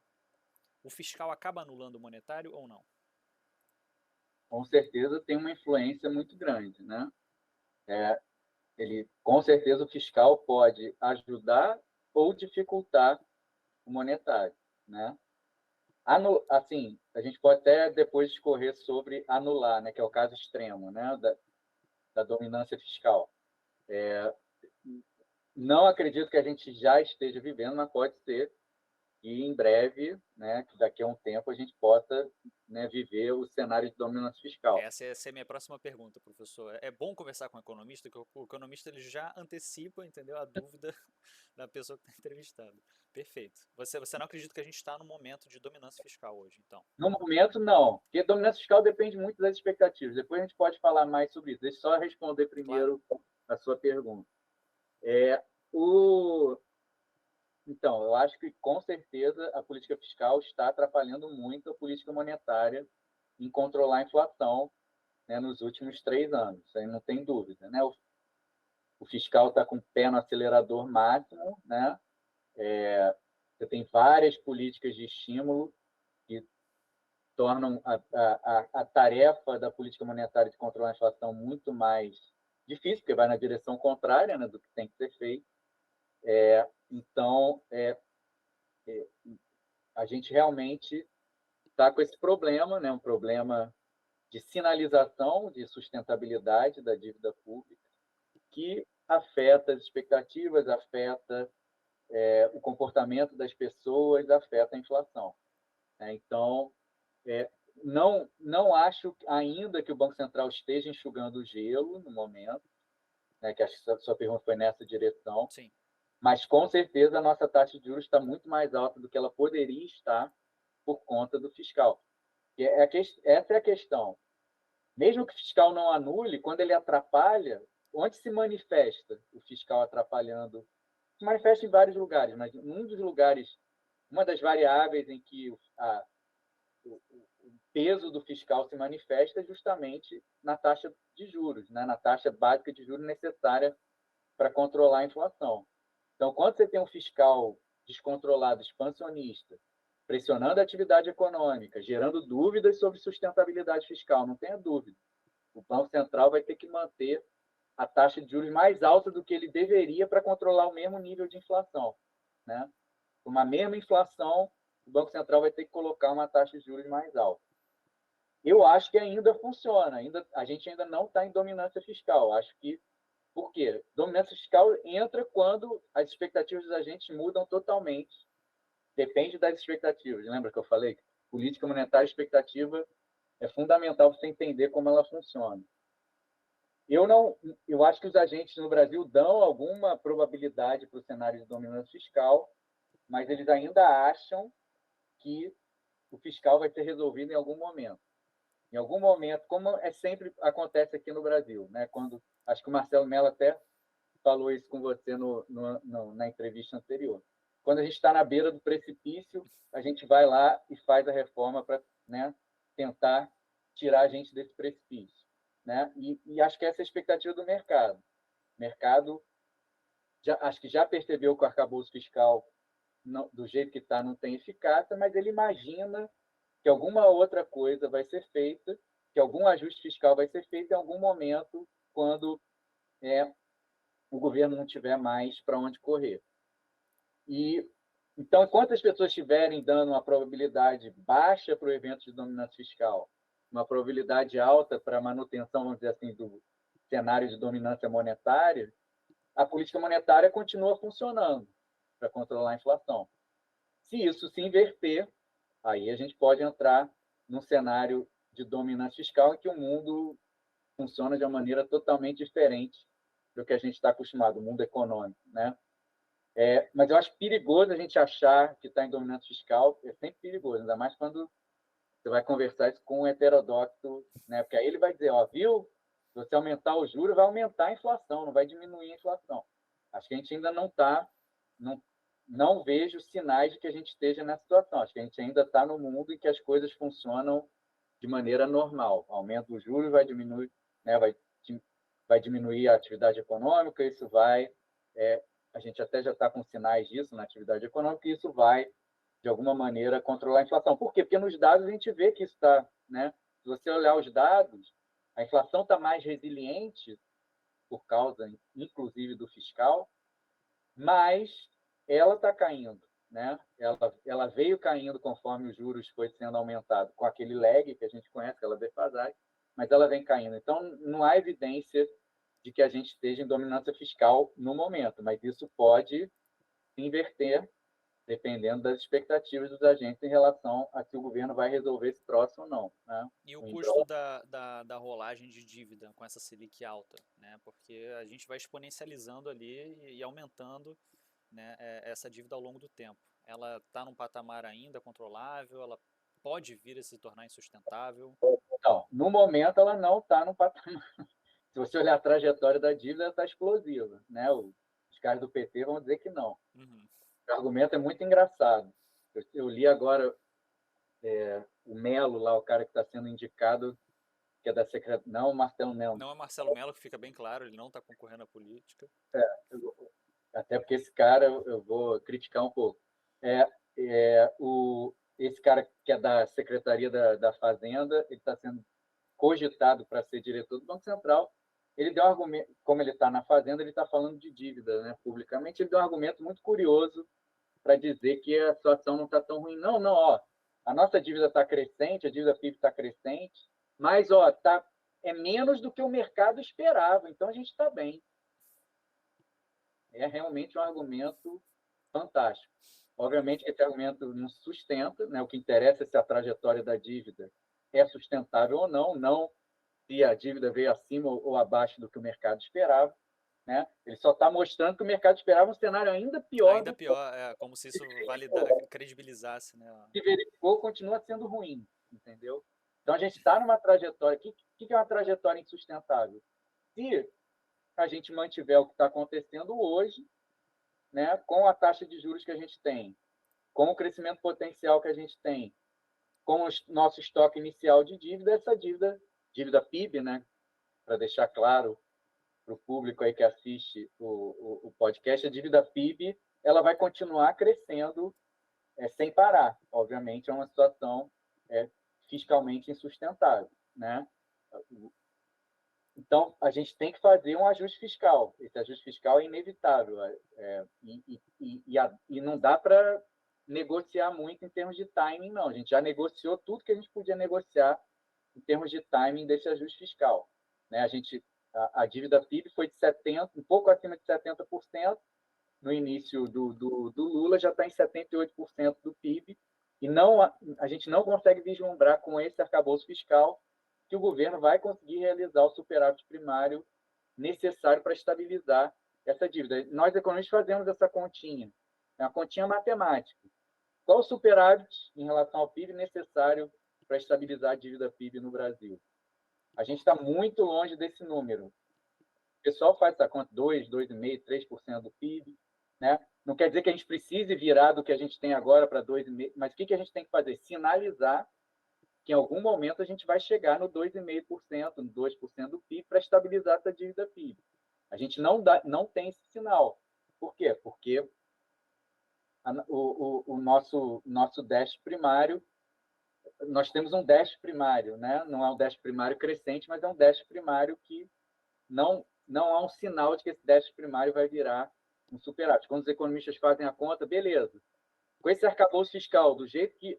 O fiscal acaba anulando o monetário ou não? Com certeza tem uma influência muito grande, né? Com certeza o fiscal pode ajudar ou dificultar o monetário, né? Assim, a gente pode até depois discorrer sobre anular, né, que é o caso extremo, né, da dominância fiscal. Não acredito que a gente já esteja vivendo, mas pode ser que em breve, né, que daqui a um tempo, a gente possa, né, viver o cenário de dominância fiscal. Essa é a minha próxima pergunta, professor. É bom conversar com o economista, que o economista ele já antecipa, entendeu, a dúvida da pessoa que está entrevistando. Perfeito. Você não acredita que a gente está no momento de dominância fiscal hoje, então? No momento, não, porque dominância fiscal depende muito das expectativas. Depois a gente pode falar mais sobre isso. Deixa eu só responder Claro. primeiro a sua pergunta. O, Então, eu acho que, com certeza, a política fiscal está atrapalhando muito a política monetária em controlar a inflação, né, nos últimos 3 anos. Isso aí não tem dúvida. Né? O fiscal está com o pé no acelerador máximo. Né? Você tem várias políticas de estímulo que tornam a tarefa da política monetária de controlar a inflação muito mais difícil, porque vai na direção contrária, né, do que tem que ser feito. Então, a gente realmente está com esse problema, né, um problema de sinalização de sustentabilidade da dívida pública, que afeta as expectativas, afeta o comportamento das pessoas, afeta a inflação. Então, não acho ainda que o Banco Central esteja enxugando o gelo no momento, né, que a sua pergunta foi nessa direção, Sim. mas com certeza a nossa taxa de juros está muito mais alta do que ela poderia estar por conta do fiscal. Essa é a questão. Mesmo que o fiscal não anule, quando ele atrapalha, onde se manifesta o fiscal atrapalhando? Se manifesta em vários lugares, mas um dos lugares, uma das variáveis em que o peso do fiscal se manifesta é justamente na taxa de juros, né? Na taxa básica de juros necessária para controlar a inflação. Então, quando você tem um fiscal descontrolado, expansionista, pressionando a atividade econômica, gerando dúvidas sobre sustentabilidade fiscal, não tenha dúvida, o Banco Central vai ter que manter a taxa de juros mais alta do que ele deveria para controlar o mesmo nível de inflação, né? Uma mesma inflação, o Banco Central vai ter que colocar uma taxa de juros mais alta. Eu acho que ainda funciona, a gente ainda não está em dominância fiscal. Acho que por quê? Dominância fiscal entra quando as expectativas dos agentes mudam totalmente. Depende das expectativas. Lembra que eu falei? Política monetária e expectativa é fundamental para você entender como ela funciona. Eu acho que os agentes no Brasil dão alguma probabilidade para o cenário de dominância fiscal, mas eles ainda acham que o fiscal vai ser resolvido em algum momento. Em algum momento, como sempre acontece aqui no Brasil, né? Quando acho que o Marcelo Mello até falou isso com você na entrevista anterior. Quando a gente está na beira do precipício, a gente vai lá e faz a reforma para, né, tentar tirar a gente desse precipício, né? E acho que essa é a expectativa do mercado. O mercado acho que já percebeu que o arcabouço fiscal não, do jeito que está não tem eficácia, mas ele imagina que alguma outra coisa vai ser feita, que algum ajuste fiscal vai ser feito em algum momento, quando o governo não tiver mais para onde correr. E então, enquanto as pessoas estiverem dando uma probabilidade baixa para o evento de dominância fiscal, uma probabilidade alta para a manutenção, vamos dizer assim, do cenário de dominância monetária, a política monetária continua funcionando para controlar a inflação. Se isso se inverter, aí a gente pode entrar num cenário de dominância fiscal em que o mundo funciona de uma maneira totalmente diferente do que a gente está acostumado, o mundo econômico, né? Mas eu acho perigoso a gente achar que está em dominância fiscal, é sempre perigoso, ainda mais quando você vai conversar isso com um heterodoxo, né? Porque aí ele vai dizer, ó, viu? Se você aumentar o juro, vai aumentar a inflação, não vai diminuir a inflação. Acho que a gente ainda não está, não vejo sinais de que a gente esteja nessa situação. Acho que a gente ainda está no mundo em que as coisas funcionam de maneira normal. Aumenta o juros, vai diminuir, né? Vai diminuir a atividade econômica, isso vai a gente até já está com sinais disso na atividade econômica, e isso vai, de alguma maneira, controlar a inflação. Por quê? Porque nos dados a gente vê que isso está, né? Se você olhar os dados, a inflação está mais resiliente, por causa, inclusive, do fiscal, mas ela está caindo, né? Ela veio caindo conforme os juros foi sendo aumentado, com aquele lag que a gente conhece, aquela defasagem, mas ela vem caindo. Então, não há evidência de que a gente esteja em dominância fiscal no momento, mas isso pode inverter dependendo das expectativas dos agentes em relação a se o governo vai resolver esse troço ou não, né? E o custo da rolagem de dívida com essa Selic alta, né? Porque a gente vai exponencializando ali e aumentando, né, essa dívida ao longo do tempo. Ela está num patamar ainda controlável, ela pode vir a se tornar insustentável. Não, no momento ela não está no patamar. Se você olhar a trajetória da dívida, ela está explosiva, né? Os caras do PT vão dizer que não. Uhum. O argumento é muito engraçado. Eu li agora o Melo, lá, o cara que está sendo indicado, que é da Secretaria. Não, o Marcelo Melo. Não é Marcelo Mello, que fica bem claro, ele não está concorrendo à política. Até porque esse cara eu vou criticar um pouco. Esse cara que é da Secretaria da Fazenda, ele está sendo cogitado para ser diretor do Banco Central, ele deu um argumento, como ele está na Fazenda, ele está falando de dívida, né, publicamente, ele deu um argumento muito curioso para dizer que a situação não está tão ruim. Não, não, ó, a nossa dívida está crescente, a dívida PIB está crescente, mas ó, é menos do que o mercado esperava, então a gente está bem. É realmente um argumento fantástico. Obviamente que esse argumento não sustenta, né? O que interessa é se a trajetória da dívida é sustentável ou não, não se a dívida veio acima ou abaixo do que o mercado esperava. Né? Ele só está mostrando que o mercado esperava um cenário ainda pior Ainda do que pior, como se isso credibilizasse, né? se verificou, continua sendo ruim, entendeu? Então a gente está numa trajetória. O que é uma trajetória insustentável? Se a gente mantiver o que está acontecendo hoje, né, com a taxa de juros que a gente tem, com o crescimento potencial que a gente tem, com o nosso estoque inicial de dívida, essa dívida PIB, né, para deixar claro para o público aí que assiste o podcast, a dívida PIB ela vai continuar crescendo sem parar. Obviamente, é uma situação fiscalmente insustentável. Né? Então, a gente tem que fazer um ajuste fiscal. Esse ajuste fiscal é inevitável. E não dá para negociar muito em termos de timing, não. A gente já negociou tudo que a gente podia negociar em termos de timing desse ajuste fiscal. Né? A dívida PIB foi de 70%, um pouco acima de 70%. No início do Lula, já está em 78% do PIB. E a gente não consegue vislumbrar com esse arcabouço fiscal que o governo vai conseguir realizar o superávit primário necessário para estabilizar essa dívida. Nós, economistas, fazemos essa continha, é uma continha matemática. Qual o superávit em relação ao PIB necessário para estabilizar a dívida PIB no Brasil? A gente está muito longe desse número. O pessoal faz essa conta, 2, 2,5%, 3% do PIB. Né? Não quer dizer que a gente precise virar do que a gente tem agora para 2,5%, mas o que a gente tem que fazer? Sinalizar que em algum momento a gente vai chegar no 2,5%, no 2% do PIB para estabilizar essa dívida PIB. A gente não tem esse sinal. Por quê? Porque o nosso déficit primário, nós temos um déficit primário, né? Não é um déficit primário crescente, mas é um déficit primário que não há um sinal de que esse déficit primário vai virar um superávit. Quando os economistas fazem a conta, beleza. Com esse arcabouço fiscal, do jeito que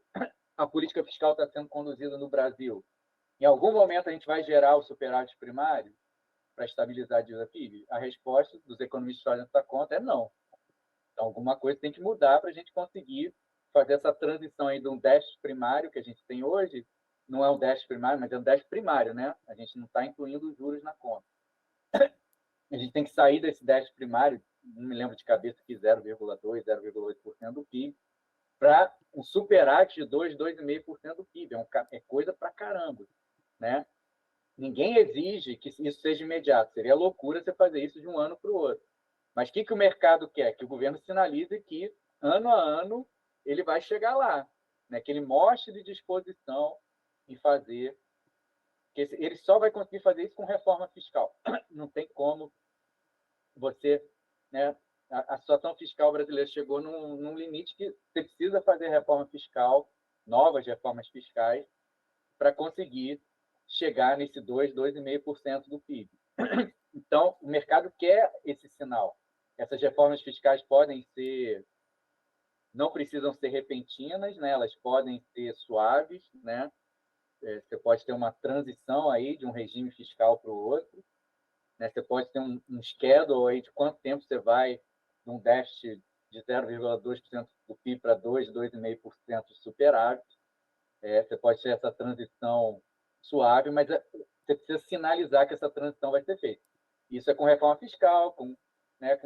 a política fiscal está sendo conduzida no Brasil, em algum momento a gente vai gerar o superávit primário para estabilizar a dívida PIB? A resposta dos economistas fazendo essa conta é não. Então, alguma coisa tem que mudar para a gente conseguir fazer essa transição aí de um déficit primário que a gente tem hoje, não é um déficit primário, mas é um déficit primário, né? A gente não está incluindo os juros na conta. A gente tem que sair desse déficit primário, não me lembro de cabeça que 0,2%, 0,8% do PIB, para um superávit de 2%, 2,5% do PIB. É coisa para caramba. Né? Ninguém exige que isso seja imediato. Seria loucura você fazer isso de um ano para o outro. Mas o que o mercado quer? Que o governo sinalize que, ano a ano, ele vai chegar lá. Né? Que ele mostre disposição em fazer. Que ele só vai conseguir fazer isso com reforma fiscal. Não tem como você... Né? A situação fiscal brasileira chegou num limite que você precisa fazer reforma fiscal, novas reformas fiscais, para conseguir chegar nesse 2%, 2,5% do PIB. Então, o mercado quer esse sinal. Essas reformas fiscais não precisam ser repentinas, né? Elas podem ser suaves, né? Você pode ter uma transição aí de um regime fiscal para o outro, né? Você pode ter um schedule aí de quanto tempo você vai de um déficit de 0,2% do PIB para 2%, 2,5% de superávit. Você pode ter essa transição suave, mas você precisa sinalizar que essa transição vai ser feita. Isso é com reforma fiscal, com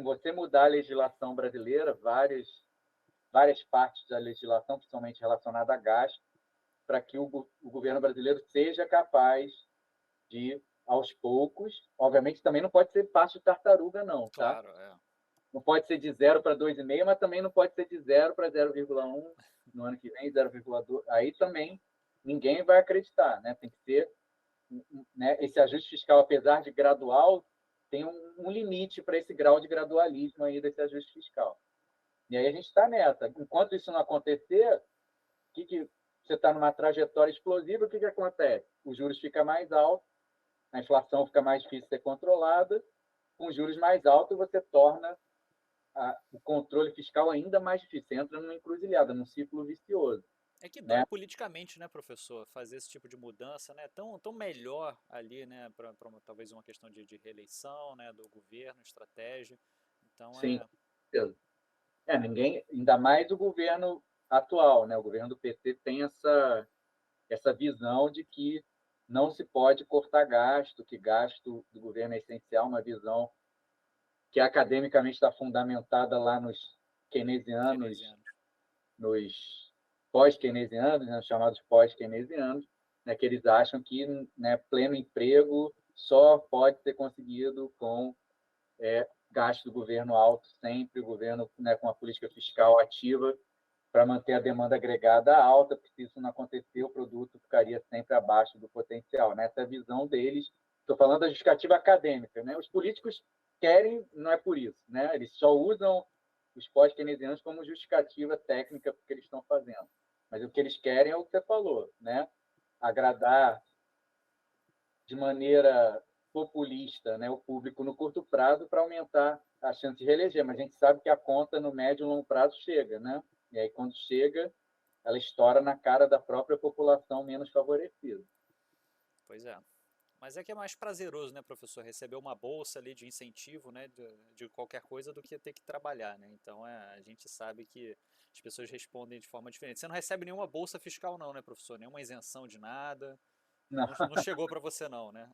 você mudar a legislação brasileira, várias partes da legislação, principalmente relacionada a gasto, para que o governo brasileiro seja capaz de, aos poucos, obviamente também não pode ser passo de tartaruga, não, tá? Claro, Não pode ser de 0 para 2,5, mas também não pode ser de 0 para 0,1 no ano que vem, 0,2. Aí também ninguém vai acreditar, né? Tem que ser, né? Esse ajuste fiscal, apesar de gradual, tem um limite para esse grau de gradualismo aí desse ajuste fiscal. E aí a gente está nessa. Enquanto isso não acontecer, que você está numa trajetória explosiva, o que acontece? Os juros ficam mais altos, a inflação fica mais difícil de ser controlada, com juros mais altos você torna o controle fiscal ainda mais difícil, você entra numa encruzilhada, num ciclo vicioso. É que dói Né? politicamente, né, professor, fazer esse tipo de mudança, né? Tão melhor ali, né, para talvez uma questão de reeleição, né, do governo, estratégia. Então Sim, é, ninguém, ainda mais o governo atual, né? O governo do PT tem essa visão de que não se pode cortar gasto, que gasto do governo é essencial, uma visão que academicamente está fundamentada lá nos keynesianos, keynesianos. nos pós-keynesianos, né, chamados pós-keynesianos, né, que eles acham que, né, pleno emprego só pode ser conseguido com gasto do governo alto sempre, o governo, né, com a política fiscal ativa para manter a demanda agregada alta, porque se isso não acontecer, o produto ficaria sempre abaixo do potencial. Né? Essa é a visão deles. Estou falando da justificativa acadêmica. Né? Os políticos querem, não é por isso. Né? Eles só usam os pós-keynesianos como justificativa técnica porque eles estão fazendo. Mas o que eles querem é o que você falou, né? Agradar de maneira populista, né, o público no curto prazo para aumentar a chance de reeleger. Mas a gente sabe que a conta no médio e longo prazo chega, né? E aí, quando chega, ela estoura na cara da própria população menos favorecida. Pois é. Mas é que é mais prazeroso, né, professor, receber uma bolsa ali de incentivo, né, de qualquer coisa do que ter que trabalhar, né? Então a gente sabe que as pessoas respondem de forma diferente. Você não recebe nenhuma bolsa fiscal não, né, professor? Nenhuma isenção de nada. Não, Não chegou para você não, né?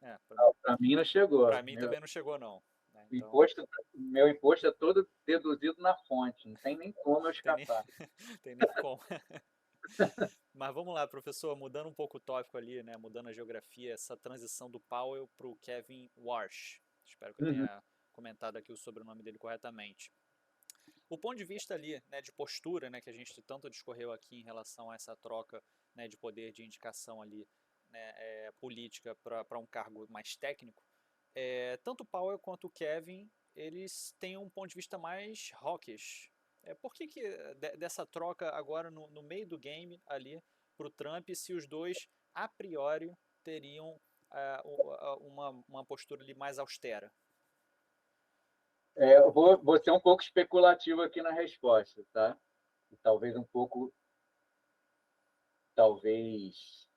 para mim não chegou. Para mim também não chegou não. Né? Então Meu imposto é todo deduzido na fonte, não tem nem como eu tem nem, escapar. tem nem como. Mas vamos lá, professor, mudando um pouco o tópico ali, né, mudando a geografia, essa transição do Powell para o Kevin Warsh. Espero que eu Uhum. tenha comentado aqui o sobrenome dele corretamente. O ponto de vista ali, né, de postura, né, que a gente tanto discorreu aqui em relação a essa troca, né, de poder de indicação ali, né, política para um cargo mais técnico, tanto o Powell quanto o Kevin, eles têm um ponto de vista mais hawkish. Por que, dessa troca agora no meio do game ali para o Trump, se os dois a priori teriam uma postura ali mais austera? Eu vou ser um pouco especulativo aqui na resposta, tá? E talvez um pouco, talvez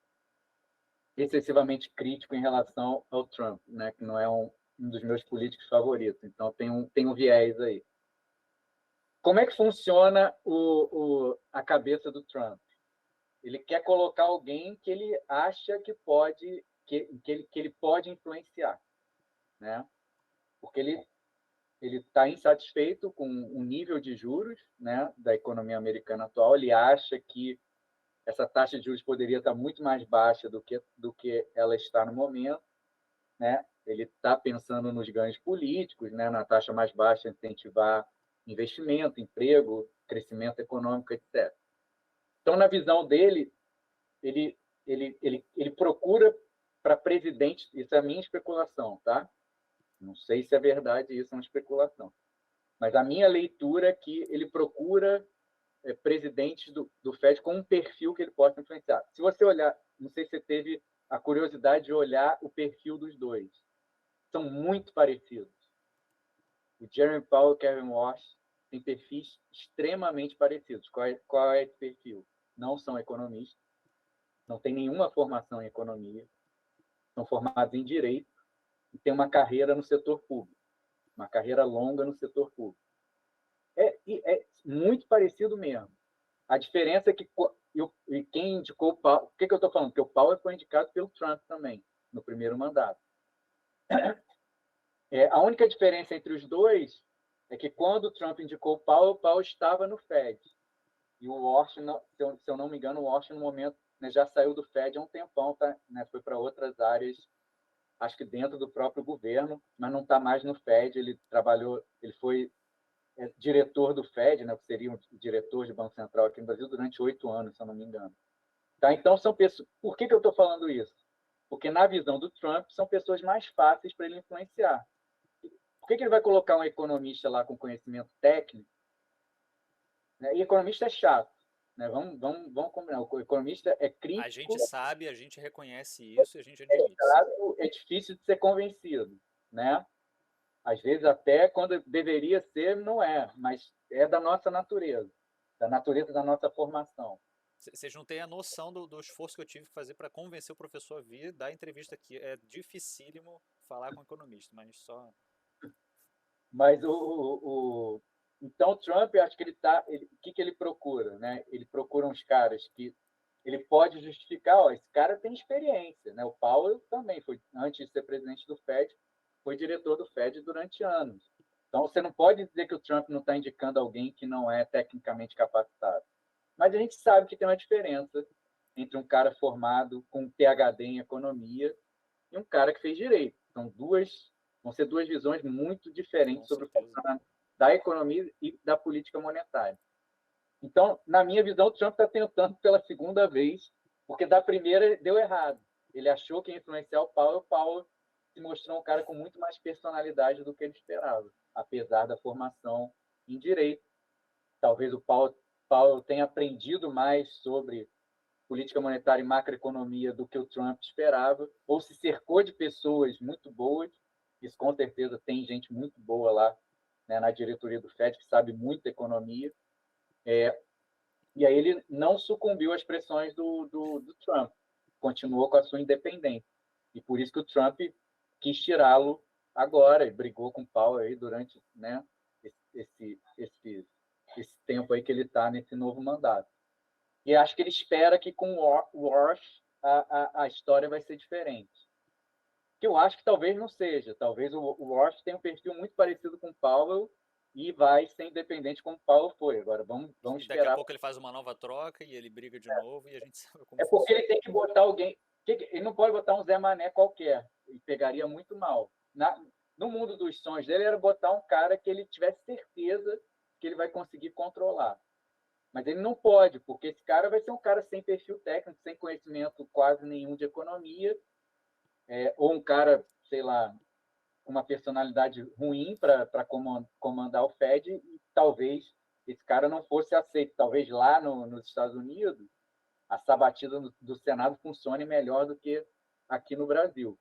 excessivamente crítico em relação ao Trump, né? Que não é um dos meus políticos favoritos. Então tem um viés aí. Como é que funciona a cabeça do Trump? Ele quer colocar alguém que ele acha que pode que ele pode influenciar, né? Porque ele está insatisfeito com o nível de juros, né, da economia americana atual. Ele acha que essa taxa de juros poderia estar muito mais baixa do que ela está no momento, né? Ele está pensando nos ganhos políticos, né, na taxa mais baixa, incentivar investimento, emprego, crescimento econômico, etc. Então, na visão dele, ele procura para presidente, isso é a minha especulação, tá? Não sei se é verdade, isso é uma especulação. Mas a minha leitura é que ele procura presidentes do Fed com um perfil que ele possa influenciar. Se você olhar, não sei se você teve a curiosidade de olhar o perfil dos dois. São muito parecidos. O Jeremy Powell e o Kevin Warsh têm perfis extremamente parecidos. Qual é esse perfil? Não são economistas, não têm nenhuma formação em economia, são formados em direito e têm uma carreira no setor público, uma carreira longa no setor público. É muito parecido mesmo. A diferença é que quem indicou o Powell... Por que eu estou falando? Porque o Powell foi indicado pelo Trump também, no primeiro mandato. A única diferença entre os dois é que quando o Trump indicou o Powell estava no Fed. E o Washington, se eu não me engano, o Washington, no momento, né, já saiu do Fed há um tempão, tá, né, foi para outras áreas, acho que dentro do próprio governo, mas não está mais no Fed. Ele trabalhou, ele foi diretor do Fed, né, que seria um diretor de Banco Central aqui no Brasil, durante 8 anos, se eu não me engano. Tá? Então, são pessoas... Por que eu estou falando isso? Porque, na visão do Trump, são pessoas mais fáceis para ele influenciar. Por que ele vai colocar um economista lá com conhecimento técnico? Né? E economista é chato. né? Vamos combinar. O economista é A crítico, gente sabe, a gente reconhece isso e a gente admite. chato, é difícil de ser convencido, né? Às vezes até quando deveria ser, não é, mas é da nossa natureza, da natureza da nossa formação. Vocês não têm a noção do esforço que eu tive que fazer para convencer o professor a vir dar entrevista aqui. É dificílimo falar com um economista, mas só. Mas então o Trump, eu acho que o que ele procura, né? Ele procura uns caras que ele pode justificar, ó, esse cara tem experiência, né? O Powell também foi, antes de ser presidente do Fed, foi diretor do Fed durante anos. Então você não pode dizer que o Trump não está indicando alguém que não é tecnicamente capacitado. Mas a gente sabe que tem uma diferença entre um cara formado com um PhD em economia e um cara que fez direito. Vão ser duas visões muito diferentes Com sobre o certeza. funcionamento da economia e da política monetária. Então, na minha visão, o Trump está tentando pela segunda vez, porque da primeira deu errado. Ele achou que ia influenciar o Powell se mostrou um cara com muito mais personalidade do que ele esperava, apesar da formação em direito. Talvez o Powell tenha aprendido mais sobre política monetária e macroeconomia do que o Trump esperava, ou se cercou de pessoas muito boas. Isso com certeza tem gente muito boa lá, né, na diretoria do Fed que sabe muito economia. E aí ele não sucumbiu às pressões do Trump, continuou com a sua independência. E por isso que o Trump quis tirá-lo agora e brigou com o Powell aí durante, né, esse tempo aí que ele está nesse novo mandato. E acho que ele espera que com o Walsh a história vai ser diferente. Que eu acho que talvez não seja. Talvez o Walsh tenha um perfil muito parecido com o Powell e vai ser independente como o Powell foi. Agora, vamos E daqui a esperar. pouco ele faz uma nova troca e ele briga de novo e a gente sabe como É porque funciona. ele tem que botar alguém. Ele não pode botar um Zé Mané qualquer. E pegaria muito mal. No mundo dos sonhos dele era botar um cara que ele tivesse certeza que ele vai conseguir controlar. Mas ele não pode, porque esse cara vai ser um cara sem perfil técnico, sem conhecimento quase nenhum de economia, ou um cara, sei lá, com uma personalidade ruim para comandar o Fed, e talvez esse cara não fosse aceito. Talvez lá nos Estados Unidos, a sabatina do Senado funcione melhor do que aqui no Brasil.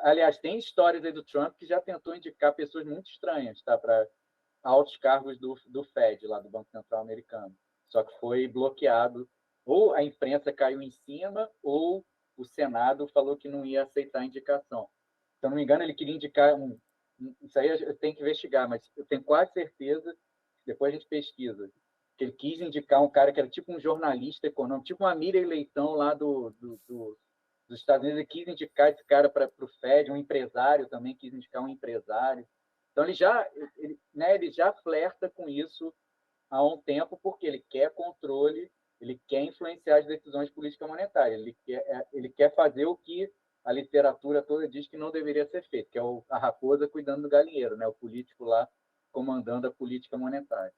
Aliás, tem histórias aí do Trump que já tentou indicar pessoas muito estranhas, tá, para altos cargos do Fed, lá do Banco Central Americano. Só que foi bloqueado. Ou a imprensa caiu em cima, ou o Senado falou que não ia aceitar a indicação. Se eu não me engano, ele queria indicar isso aí eu tenho que investigar, mas eu tenho quase certeza, depois a gente pesquisa, que ele quis indicar um cara que era tipo um jornalista econômico, tipo uma Miriam Leitão lá dos Estados Unidos, ele quis indicar esse cara para o Fed, um empresário também quis indicar um empresário. Então ele já flerta com isso há um tempo porque ele quer controle, ele quer influenciar as decisões de política monetária, ele quer fazer o que a literatura toda diz que não deveria ser feito, que é a raposa cuidando do galinheiro, né? O político lá comandando a política monetária.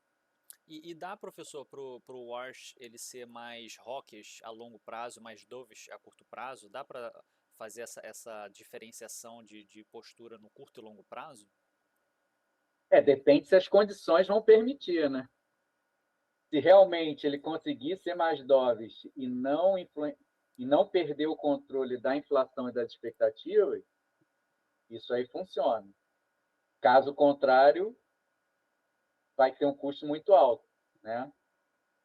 E dá, professor, pro Warsh ele ser mais hawkish a longo prazo, mais dovish a curto prazo? Dá para fazer essa diferenciação de postura no curto e longo prazo? Depende se as condições vão permitir, né? Se realmente ele conseguir ser mais dovish e não perder o controle da inflação e das expectativas, isso aí funciona. Caso contrário, vai ter um custo muito alto, né?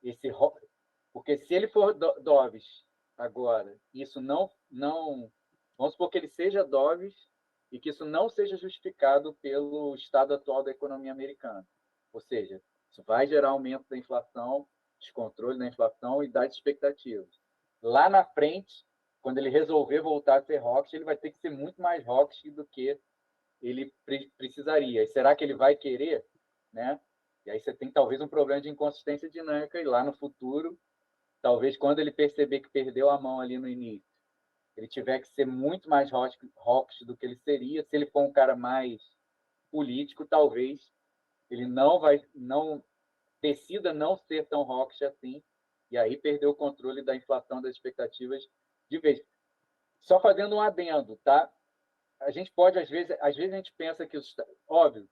Esse, porque se ele for dovish agora, isso não vamos supor que ele seja dovish e que isso não seja justificado pelo estado atual da economia americana. Ou seja, isso vai gerar aumento da inflação, descontrole da inflação e das expectativas. Lá na frente, quando ele resolver voltar a ser hawkish, ele vai ter que ser muito mais hawkish do que ele precisaria. E será que ele vai querer, né? E aí você tem talvez um problema de inconsistência dinâmica e lá no futuro, talvez quando ele perceber que perdeu a mão ali no início, ele tiver que ser muito mais hawkish do que ele seria. Se ele for um cara mais político, talvez ele não decida não ser tão hawkish assim e aí perder o controle da inflação das expectativas de vez. Só fazendo um adendo, tá? A gente pode às vezes a gente pensa que óbvio,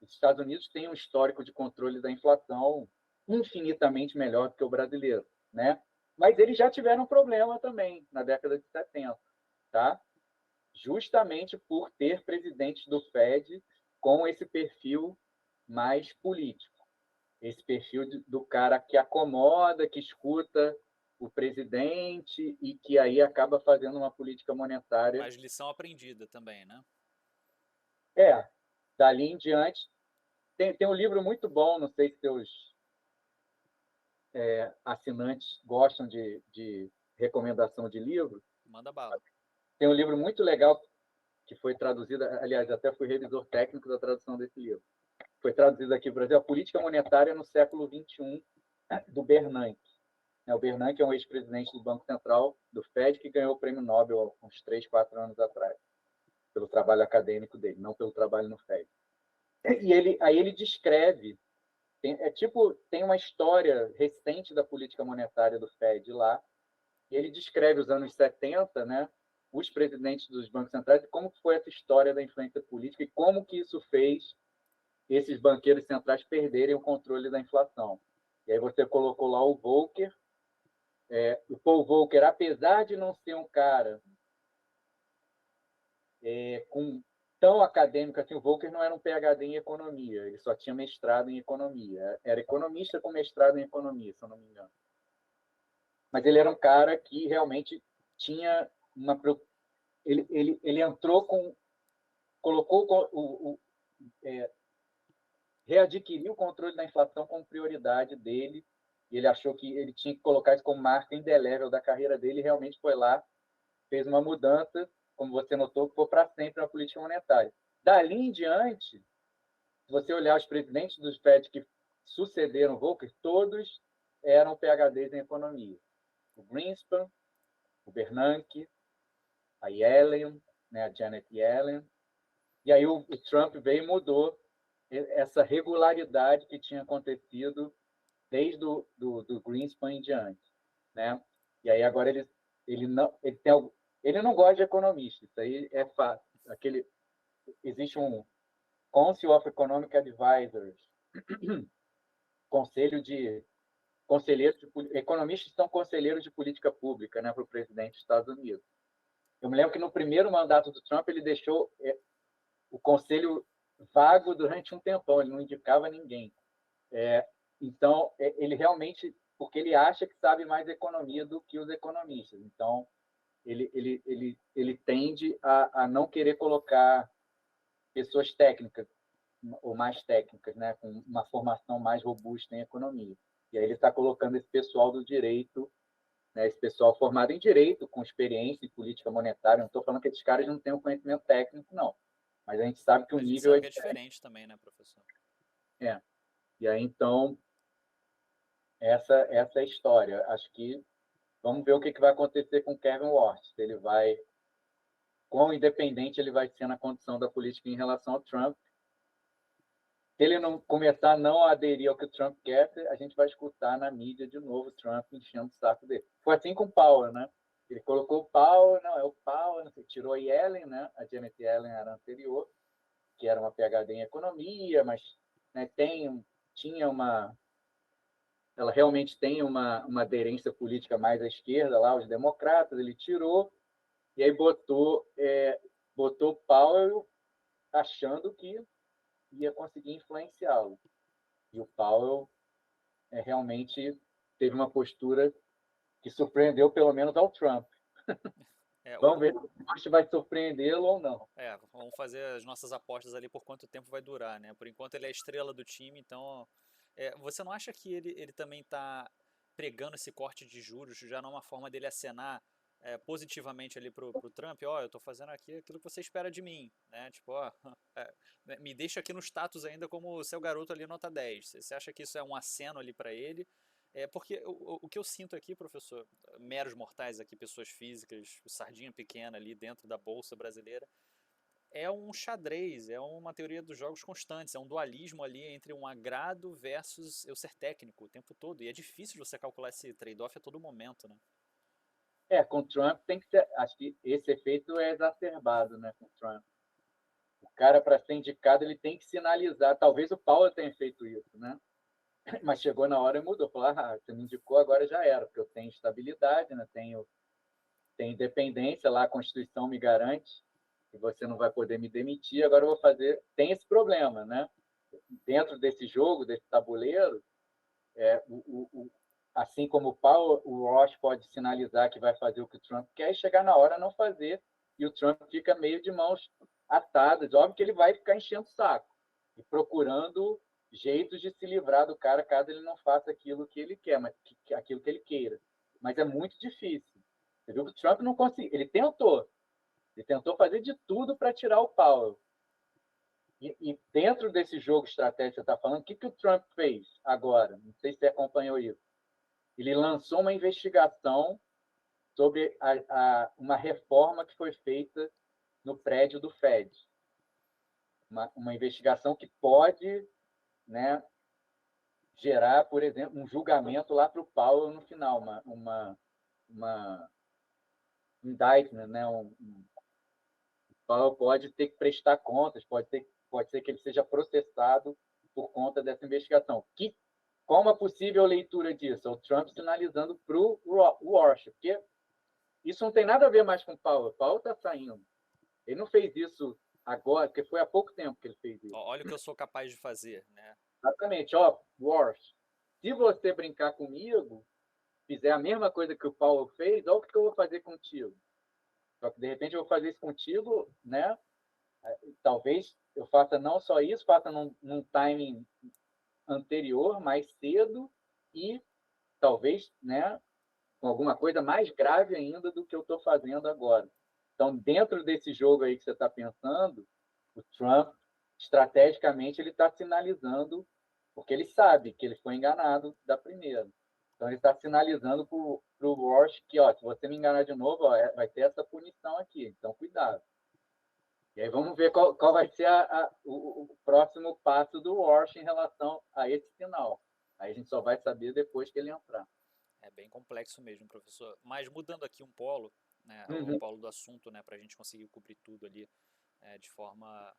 os Estados Unidos têm um histórico de controle da inflação infinitamente melhor do que o brasileiro. né? Mas eles já tiveram problema também na década de 70, tá? Justamente por ter presidentes do Fed com esse perfil mais político, esse perfil do cara que acomoda, que escuta o presidente e que aí acaba fazendo uma política monetária. Mas lição aprendida também, né? Dali em diante, tem um livro muito bom, não sei se seus assinantes gostam de recomendação de livro. Manda bala. Tem um livro muito legal que foi traduzido, aliás, até fui revisor técnico da tradução desse livro. Foi traduzido aqui para o Brasil, A Política Monetária no Século XXI, do Bernanke. O Bernanke é um ex-presidente do Banco Central, do Fed, que ganhou o prêmio Nobel há uns 3, 4 anos atrás, pelo trabalho acadêmico dele, não pelo trabalho no Fed. E aí ele descreve, tem uma história recente da política monetária do Fed lá, e ele descreve os anos 70, né, os presidentes dos bancos centrais, e como foi essa história da influência política e como que isso fez esses banqueiros centrais perderem o controle da inflação. E aí você colocou lá o Volcker. O Paul Volcker, apesar de não ser um cara tão acadêmico assim, o Volcker não era um PhD em economia, ele só tinha mestrado em economia. Era economista com mestrado em economia, se eu não me engano. Mas ele era um cara que realmente tinha uma... Ele entrou com... Colocou readquiriu o controle da inflação como prioridade dele, e ele achou que ele tinha que colocar isso como marca indelével da carreira dele, e realmente foi lá, fez uma mudança, como você notou, que foi para sempre na política monetária. Dali em diante, se você olhar os presidentes dos FED que sucederam o Volcker, todos eram PhDs em economia. O Greenspan, o Bernanke, a Yellen, né, a Janet Yellen, e aí o Trump veio e mudou essa regularidade que tinha acontecido desde do Greenspan em diante, né? E aí agora ele não gosta de economista, isso aí é fato. Existe um Council of Economic Advisors, economistas são conselheiros de política pública, né, para o presidente dos Estados Unidos. Eu me lembro que no primeiro mandato do Trump ele deixou o conselho vago durante um tempão, ele não indicava ninguém. Então, ele realmente, porque ele acha que sabe mais economia do que os economistas. Então, ele tende a não querer colocar pessoas técnicas ou mais técnicas, né, com uma formação mais robusta em economia. E aí ele está colocando esse pessoal do direito, né, esse pessoal formado em direito, com experiência em política monetária. Não estou falando que esses caras não têm um conhecimento técnico, não. Mas a gente sabe que o A gente nível sabe é que é diferente também, né, professor? E aí, então, essa é a história. Acho que vamos ver o que vai acontecer com o Kevin Warsh. Se ele vai, quão independente ele vai ser na condição da política em relação ao Trump. Se ele não começar a não aderir ao que o Trump quer, a gente vai escutar na mídia de novo o Trump enchendo o saco dele. Foi assim com o Powell, né? Ele colocou o Powell, não, é o Powell, não sei, tirou a Yellen, né? A Janet Yellen era anterior, que era uma PhD em economia, mas né, tinha uma... Ela realmente tem uma aderência política mais à esquerda, lá, os democratas, ele tirou, e aí botou Powell achando que ia conseguir influenciá-lo. E o Powell realmente teve uma postura que surpreendeu pelo menos ao Trump. É, Vamos ver se vai surpreendê-lo ou não. vamos fazer as nossas apostas ali por quanto tempo vai durar, né? Por enquanto ele é a estrela do time, então... você não acha que ele também está pregando esse corte de juros já numa forma dele acenar positivamente ali pro Trump? Ó, eu estou fazendo aqui aquilo que você espera de mim, né? Tipo, ó, me deixa aqui no status ainda como seu garoto ali nota 10. Você acha que isso é um aceno ali para ele? Porque o que eu sinto aqui, professor, meros mortais aqui, pessoas físicas, sardinha pequena ali dentro da bolsa brasileira, é um xadrez, é uma teoria dos jogos constantes, é um dualismo ali entre um agrado versus eu ser técnico o tempo todo. E é difícil você calcular esse trade-off a todo momento, né? Com o Trump tem que ser. Acho que esse efeito é exacerbado, né, com o Trump. O cara, para ser indicado, ele tem que sinalizar. Talvez o Paulo tenha feito isso, né? mas chegou na hora e mudou. Falou, você me indicou, agora já era, porque eu tenho estabilidade, né? Tenho independência lá, a Constituição me garante que você não vai poder me demitir, agora eu vou fazer... Tem esse problema, né? Dentro desse jogo, desse tabuleiro, assim como o Ross pode sinalizar que vai fazer o que o Trump quer e chegar na hora não fazer, e o Trump fica meio de mãos atadas. Óbvio que ele vai ficar enchendo o saco e procurando jeitos de se livrar do cara caso ele não faça aquilo que ele quer, mas aquilo que ele queira. Mas é muito difícil. Você viu que o Trump não conseguiu. Ele tentou fazer de tudo para tirar o Powell. E dentro desse jogo estratégico que você está falando, o que o Trump fez agora? Não sei se você acompanhou isso. Ele lançou uma investigação sobre uma reforma que foi feita no prédio do Fed. Uma investigação que pode, né, gerar, por exemplo, um julgamento lá para o Powell no final, uma indictment, né? O Powell pode ter que prestar contas, pode ser que ele seja processado por conta dessa investigação. Qual uma possível leitura disso? O Trump sinalizando para o Walsh, porque isso não tem nada a ver mais com o Powell. O Powell está saindo. Ele não fez isso agora, porque foi há pouco tempo que ele fez isso. Olha o que eu sou capaz de fazer, né? Exatamente. Walsh, se você brincar comigo, fizer a mesma coisa que o Powell fez, olha o que eu vou fazer contigo. Só que, de repente, eu vou fazer isso contigo, né? Talvez eu faça não só isso, faça num timing anterior, mais cedo, e talvez, né, com alguma coisa mais grave ainda do que eu estou fazendo agora. Então, dentro desse jogo aí que você está pensando, o Trump, estrategicamente, ele está sinalizando, porque ele sabe que ele foi enganado da primeira. Então, ele está sinalizando para o Walsh que, se você me enganar de novo, vai ter essa punição aqui. Então, cuidado. E aí vamos ver qual vai ser o próximo passo do Walsh em relação a esse sinal. Aí a gente só vai saber depois que ele entrar. É bem complexo mesmo, professor. Mas mudando aqui um polo, né, o Uhum. polo do assunto, né, para a gente conseguir cobrir tudo ali de forma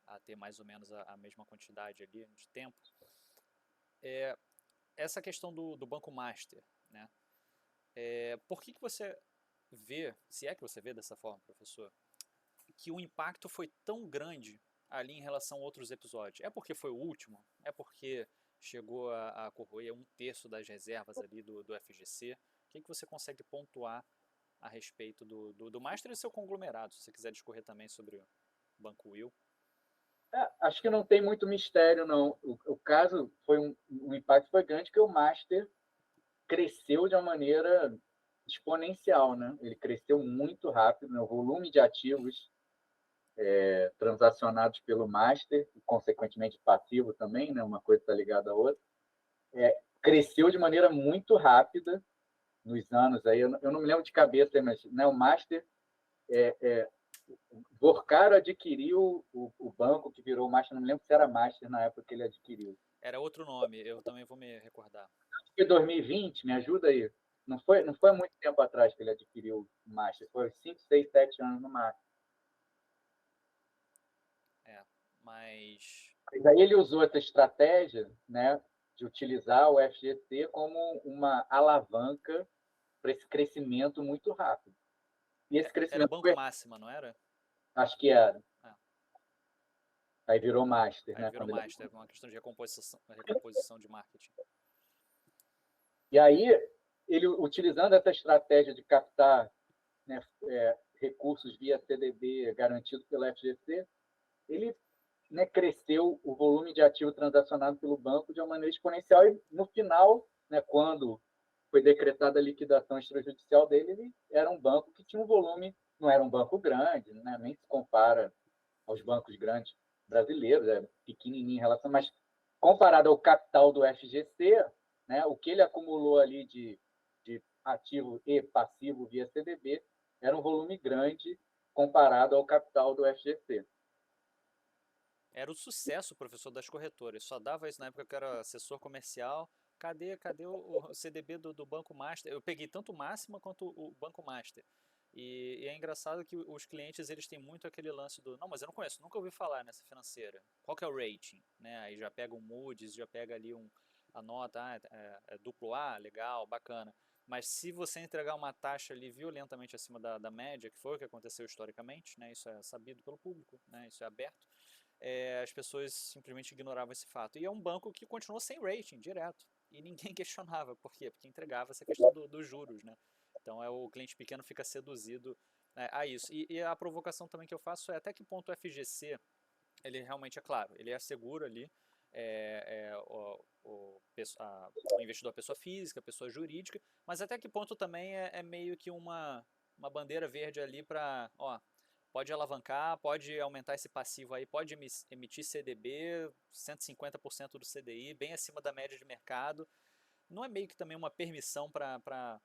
a ter mais ou menos a mesma quantidade ali de tempo. Essa questão do Banco Master, né? Por que você vê, se é que você vê dessa forma, professor, que o impacto foi tão grande ali em relação a outros episódios? É porque foi o último? É porque chegou a corroer um terço das reservas ali do FGC? O que você consegue pontuar a respeito do Master e seu conglomerado, se você quiser discorrer também sobre o Banco Will? Acho que não tem muito mistério, não. O caso foi um impacto foi grande, porque o Master cresceu de uma maneira exponencial, né? Ele cresceu muito rápido, né? O volume de ativos transacionados pelo Master, e consequentemente passivo também, né? Uma coisa está ligada à outra, cresceu de maneira muito rápida nos anos aí. Eu não me lembro de cabeça, mas, né, o Master Vorcaro adquiriu o banco que virou o Master, não me lembro se era Master na época que ele adquiriu. Era outro nome, eu também vou me recordar. Acho que 2020, me ajuda aí. Não foi muito tempo atrás que ele adquiriu o Master, foi 5, 6, 7 anos no máximo. Mas Mas aí ele usou essa estratégia, né, de utilizar o FGC como uma alavanca para esse crescimento muito rápido. E esse era crescimento Banco foi, Máxima, não era? acho que era. Ah, Aí virou Master, aí né? virou Master, uma questão de recomposição de marketing. E aí, ele utilizando essa estratégia de captar, né, recursos via CDB garantido pela FGC, ele, né, cresceu o volume de ativo transacionado pelo banco de uma maneira exponencial e, no final, né, quando foi decretada a liquidação extrajudicial dele, ele era um banco que tinha um volume, não era um banco grande, né, nem se compara aos bancos grandes brasileiros, é pequenininho em relação, mas comparado ao capital do FGC, né, o que ele acumulou ali de ativo e passivo via CDB era um volume grande comparado ao capital do FGC. Era o sucesso, professor, das corretoras. Só dava isso na época que eu era assessor comercial. Cadê o CDB do Banco Master? Eu peguei tanto o Máxima quanto o Banco Master. E é engraçado que os clientes eles têm muito aquele lance do não, mas eu não conheço, nunca ouvi falar nessa financeira. Qual que é o rating? Né? Aí já pega um Moody's, já pega ali a nota, é duplo A, legal, bacana. Mas se você entregar uma taxa ali violentamente acima da média, que foi o que aconteceu historicamente, né, isso é sabido pelo público, né, isso é aberto, as pessoas simplesmente ignoravam esse fato. E é um banco que continuou sem rating, direto. E ninguém questionava. Por quê? Porque entregava essa questão dos juros, né? Então o cliente pequeno fica seduzido, né, a isso. E a provocação também que eu faço é até que ponto o FGC, ele realmente é claro, ele assegura ali o investidor, a pessoa física, a pessoa jurídica, mas até que ponto também é meio que uma bandeira verde ali para, pode alavancar, pode aumentar esse passivo aí, pode emitir CDB, 150% do CDI, bem acima da média de mercado. Não é meio que também uma permissão para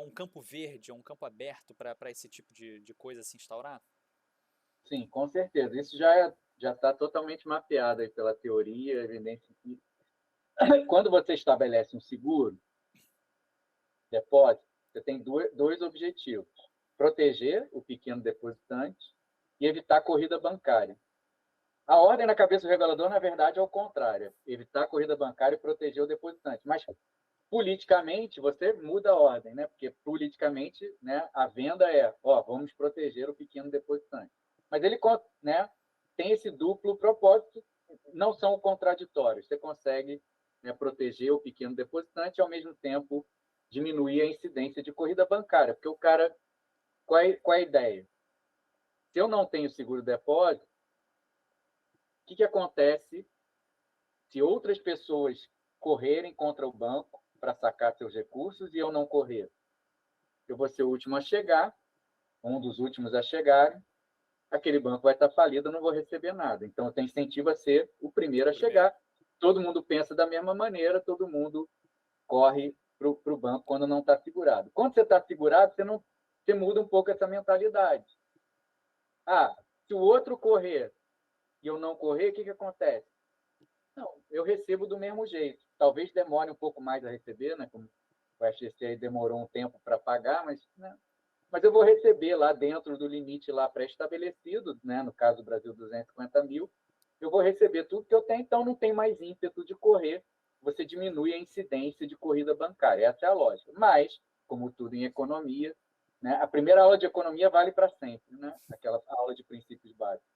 um campo verde, é um campo aberto para esse tipo de coisa se instaurar? Sim, com certeza. Isso já está totalmente mapeado aí pela teoria, evidência que quando você estabelece um seguro, depósito, você tem dois objetivos: proteger o pequeno depositante e evitar corrida bancária. A ordem na cabeça do regulador, na verdade, é o contrário: evitar corrida bancária e proteger o depositante. Mas politicamente você muda a ordem, né? Porque politicamente, né, a venda vamos proteger o pequeno depositante. Mas ele, né, tem esse duplo propósito, não são contraditórios. Você consegue, né, proteger o pequeno depositante e ao mesmo tempo diminuir a incidência de corrida bancária, porque o cara, qual é a ideia? Se eu não tenho seguro depósito, o que acontece se outras pessoas correrem contra o banco para sacar seus recursos e eu não correr? Eu vou ser o último a chegar, um dos últimos a chegarem, aquele banco vai estar falido, eu não vou receber nada. Então, eu tenho incentivo a ser o primeiro a chegar. Todo mundo pensa da mesma maneira, todo mundo corre para o banco quando não está segurado. Quando você está segurado, você muda um pouco essa mentalidade. Se o outro correr e eu não correr, o que acontece? Não, eu recebo do mesmo jeito. Talvez demore um pouco mais a receber, né? Como o FGC demorou um tempo para pagar, mas eu vou receber lá dentro do limite lá pré-estabelecido, né? No caso do Brasil, 250 mil, eu vou receber tudo que eu tenho, então não tem mais ímpeto de correr, você diminui a incidência de corrida bancária. Essa é a lógica. Mas, como tudo em economia, né? A primeira aula de economia vale para sempre, né? Aquela aula de princípios básicos.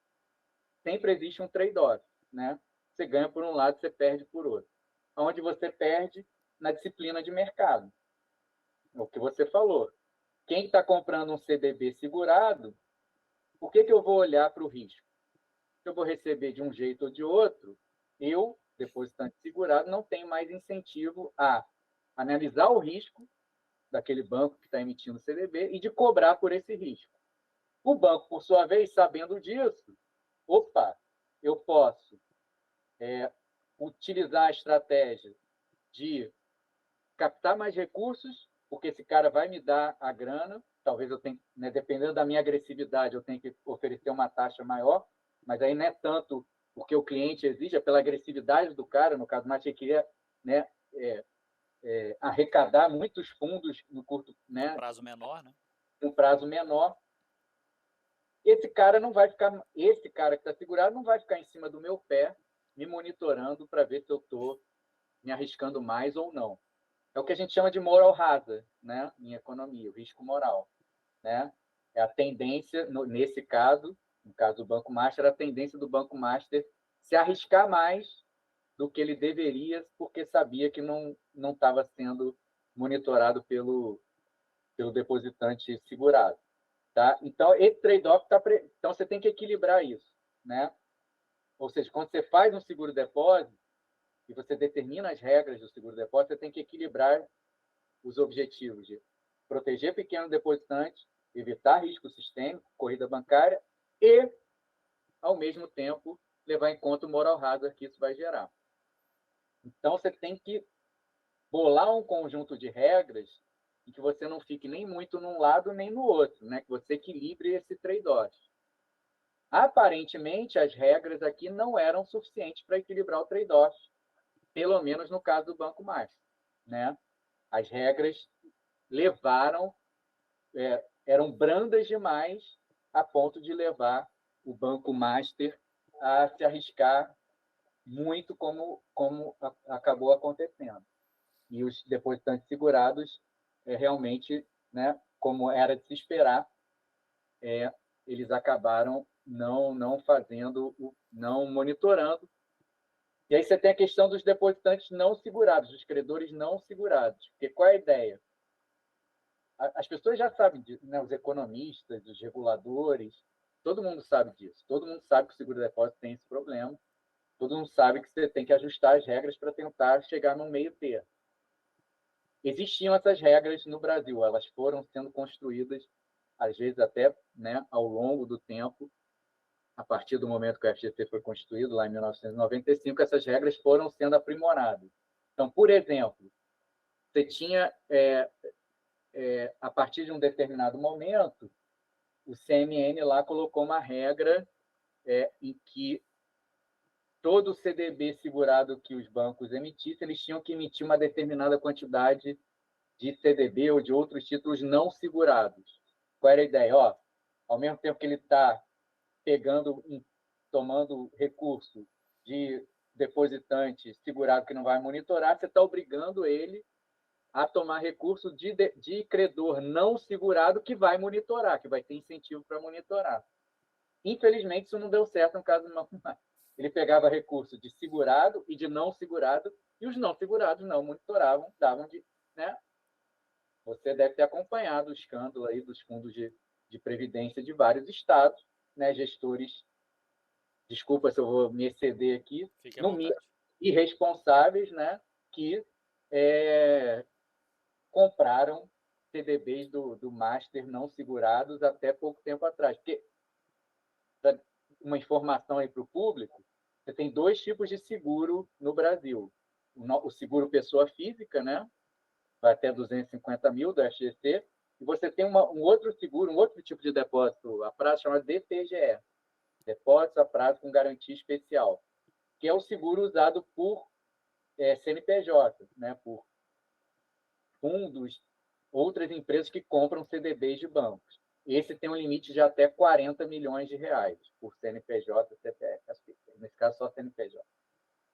Sempre existe um trade-off, né? Você ganha por um lado, você perde por outro. Onde você perde? Na disciplina de mercado. É o que você falou. Quem está comprando um CDB segurado, por que eu vou olhar para o risco? Se eu vou receber de um jeito ou de outro, eu, depositante segurado, não tenho mais incentivo a analisar o risco daquele banco que está emitindo CDB e de cobrar por esse risco. O banco, por sua vez, sabendo disso, eu posso utilizar a estratégia de captar mais recursos, porque esse cara vai me dar a grana, talvez eu tenha, né, dependendo da minha agressividade, eu tenho que oferecer uma taxa maior, mas aí não é tanto porque o cliente exige, é pela agressividade do cara, no caso, mas ele queria, né, arrecadar muitos fundos no curto, né, Prazo menor, né? um prazo menor. Esse cara que está segurado não vai ficar em cima do meu pé, me monitorando para ver se eu estou me arriscando mais ou não. É o que a gente chama de moral hazard, né, em economia, o risco moral, né? É a tendência, nesse caso, no caso do Banco Master, a tendência do Banco Master se arriscar mais do que ele deveria, porque sabia que não estava sendo monitorado pelo depositante segurado. Tá? Então, esse trade-off então você tem que equilibrar isso, né? Ou seja, quando você faz um seguro-depósito e você determina as regras do seguro-depósito, você tem que equilibrar os objetivos de proteger pequeno depositante, evitar risco sistêmico, corrida bancária e, ao mesmo tempo, levar em conta o moral hazard que isso vai gerar. Então, você tem que bolar um conjunto de regras em que você não fique nem muito num lado nem no outro, né? Que você equilibre esse trade-off. Aparentemente, as regras aqui não eram suficientes para equilibrar o trade-off, pelo menos no caso do Banco Master, né? As regras eram brandas demais a ponto de levar o Banco Master a se arriscar muito como acabou acontecendo. E os depositantes segurados, realmente, né, como era de se esperar, eles acabaram não fazendo, não monitorando. E aí você tem a questão dos depositantes não segurados, dos credores não segurados. Porque qual é a ideia? As pessoas já sabem disso, né? Os economistas, os reguladores, todo mundo sabe disso. Todo mundo sabe que o seguro-depósito tem esse problema. Todo mundo sabe que você tem que ajustar as regras para tentar chegar num meio termo. Existiam essas regras no Brasil, elas foram sendo construídas, às vezes até, né, ao longo do tempo, a partir do momento que o FGC foi constituído, lá em 1995, essas regras foram sendo aprimoradas. Então, por exemplo, você tinha, a partir de um determinado momento, o CMN lá colocou uma regra em que todo CDB segurado que os bancos emitissem, eles tinham que emitir uma determinada quantidade de CDB ou de outros títulos não segurados. Qual era a ideia? Ao mesmo tempo que ele está tomando recurso de depositante segurado que não vai monitorar, você está obrigando ele a tomar recurso de credor não segurado que vai monitorar, que vai ter incentivo para monitorar. Infelizmente, isso não deu certo no caso do Banco Mais. Ele pegava recurso de segurado e de não segurado, e os não segurados não monitoravam, davam de, né? Você deve ter acompanhado o escândalo aí dos fundos de previdência de vários estados, né? Gestores, desculpa se eu vou me exceder aqui, Fique à no mínimo vontade. irresponsáveis, né? Que compraram CDBs do Master não segurados até pouco tempo atrás. Porque, uma informação aí para o público, você tem dois tipos de seguro no Brasil. O seguro pessoa física, né? Vai até 250 mil do FGC, e você tem um outro seguro, um outro tipo de depósito a prazo chamado DPGE, Depósito a Prazo com Garantia Especial, que é o seguro usado por CNPJ, né? Por fundos, outras empresas que compram CDBs de bancos. Esse tem um limite de até 40 milhões de reais por CNPJ, CPF, nesse caso só CNPJ.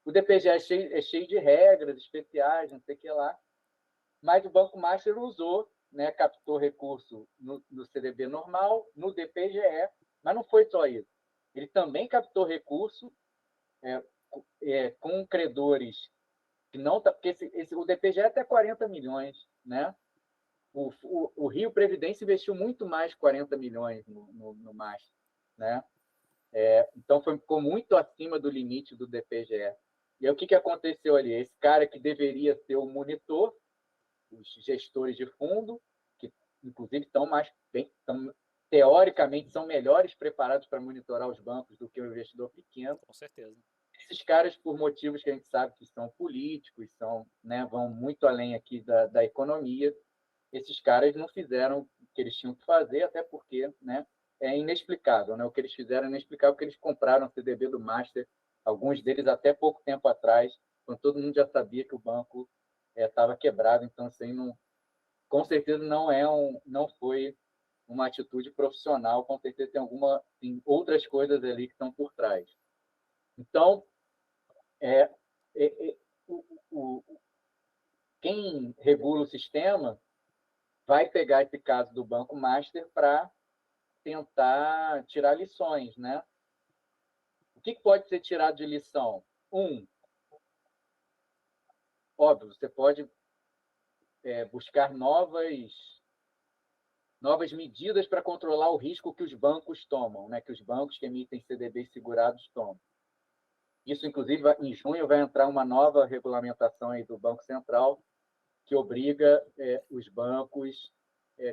O DPGE é cheio de regras especiais, não sei o que lá, mas o Banco Master usou, né, captou recurso no CDB normal, no DPGE, mas não foi só isso. Ele também captou recurso com credores que não tá, porque o DPGE é até 40 milhões, né? O Rio Previdência investiu muito mais 40 milhões no Master, né? Então ficou muito acima do limite do DPGE. E aí, o que aconteceu ali? Esse cara que deveria ser o monitor, os gestores de fundo, que inclusive teoricamente são melhores preparados para monitorar os bancos do que o investidor pequeno. Com certeza. Esses caras, por motivos que a gente sabe que são políticos, né, vão muito além aqui da economia, esses caras não fizeram o que eles tinham que fazer, até porque, né, é inexplicável. Né? O que eles fizeram é inexplicável, porque eles compraram o CDB do Master, alguns deles até pouco tempo atrás, quando todo mundo já sabia que o banco estava quebrado. Então, assim, com certeza não foi uma atitude profissional, com certeza tem outras coisas ali que estão por trás. Então, é, é, o, quem regula o sistema vai pegar esse caso do Banco Master para tentar tirar lições, né? O que pode ser tirado de lição? Óbvio, você pode buscar novas medidas para controlar o risco que os bancos tomam, né? Que os bancos que emitem CDBs segurados tomam. Isso, inclusive, em junho vai entrar uma nova regulamentação aí do Banco Central que obriga os bancos,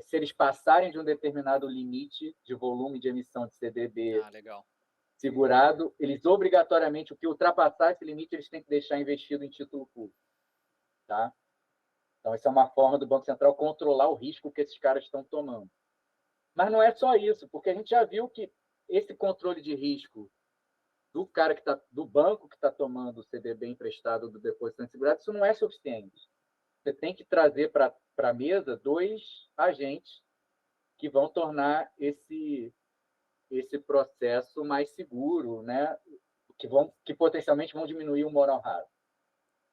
se eles passarem de um determinado limite de volume de emissão de CDB legal. segurado, eles obrigatoriamente, o que ultrapassar esse limite, eles têm que deixar investido em título público. Tá? Então, essa é uma forma do Banco Central controlar o risco que esses caras estão tomando. Mas não é só isso, porque a gente já viu que esse controle de risco do banco que está tomando o CDB emprestado do depositante segurado, isso não é suficiente. Você tem que trazer para a mesa dois agentes que vão tornar esse processo mais seguro, né? que potencialmente vão diminuir o moral hazard?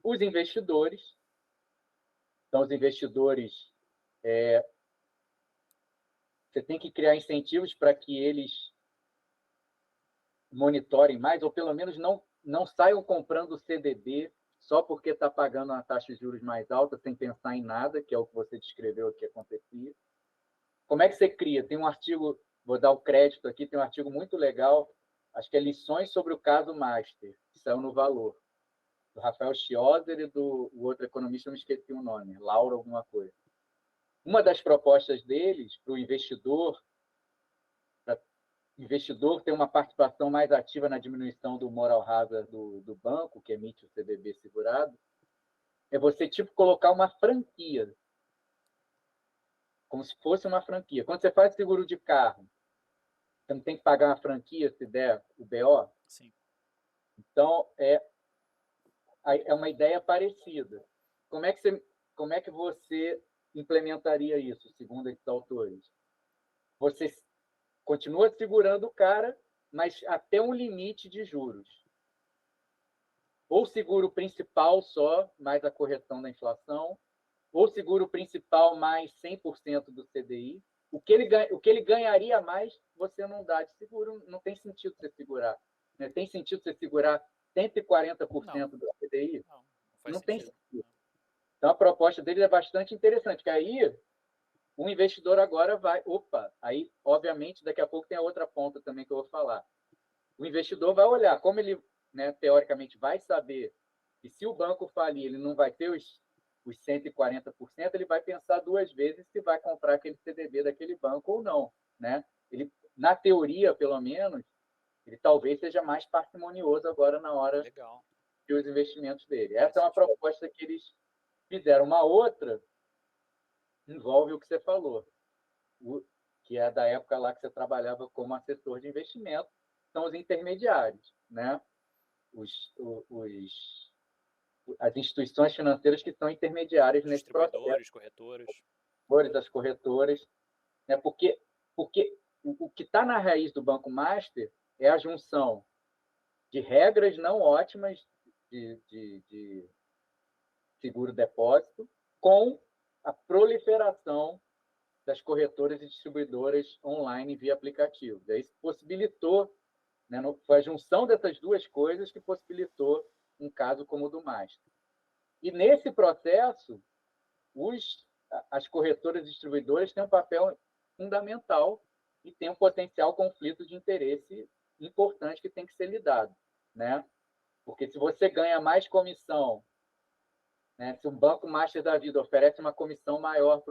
Os investidores. Então, os investidores, você tem que criar incentivos para que eles monitorem mais, ou pelo menos não saiam comprando CDB só porque está pagando uma taxa de juros mais alta, sem pensar em nada, que é o que você descreveu que acontecia. Como é que você cria? Tem um artigo, vou dar o crédito aqui, tem um artigo muito legal, acho que é Lições sobre o caso Master, que saiu no Valor, do Rafael Chioser e do outro economista, eu me esqueci o nome, Laura alguma coisa. Uma das propostas deles para o investidor ter uma participação mais ativa na diminuição do moral hazard do banco, que emite o CDB segurado, é você, tipo, colocar uma franquia, como se fosse uma franquia. Quando você faz seguro de carro, você não tem que pagar uma franquia se der o BO? Sim. Então, é uma ideia parecida. Como é que você implementaria isso, segundo esses autores? Você continua segurando o cara, mas até um limite de juros. Ou seguro principal só, mais a correção da inflação, ou seguro principal mais 100% do CDI. O que ele ganharia mais, você não dá de seguro, não tem sentido você segurar. Né? Tem sentido você segurar 140% do CDI? Não faz Não tem sentido. sentido. Então, a proposta dele é bastante interessante, que aí o investidor agora vai... Opa! Aí, obviamente, daqui a pouco tem a outra ponta também que eu vou falar. O investidor vai olhar, como ele, né, teoricamente, vai saber que se o banco falir, ele não vai ter os 140%, ele vai pensar duas vezes se vai comprar aquele CDB daquele banco ou não. Né? Ele, na teoria, pelo menos, ele talvez seja mais parcimonioso agora na hora de os investimentos dele. Essa é uma proposta que eles fizeram. Uma outra envolve o que você falou, que é da época lá que você trabalhava como assessor de investimento, são os intermediários, né? As instituições financeiras que são intermediárias nesse processo. Corretoras. Das corretoras. Né? Porque o que está na raiz do Banco Master é a junção de regras não ótimas de seguro-depósito com a proliferação das corretoras e distribuidoras online via aplicativo. Daí isso possibilitou, né, foi a junção dessas duas coisas que possibilitou um caso como o do Master. E nesse processo, as corretoras e distribuidoras têm um papel fundamental e têm um potencial conflito de interesse importante que tem que ser lidado. Né? Porque se você ganha mais comissão, né, se um banco master da vida oferece uma comissão maior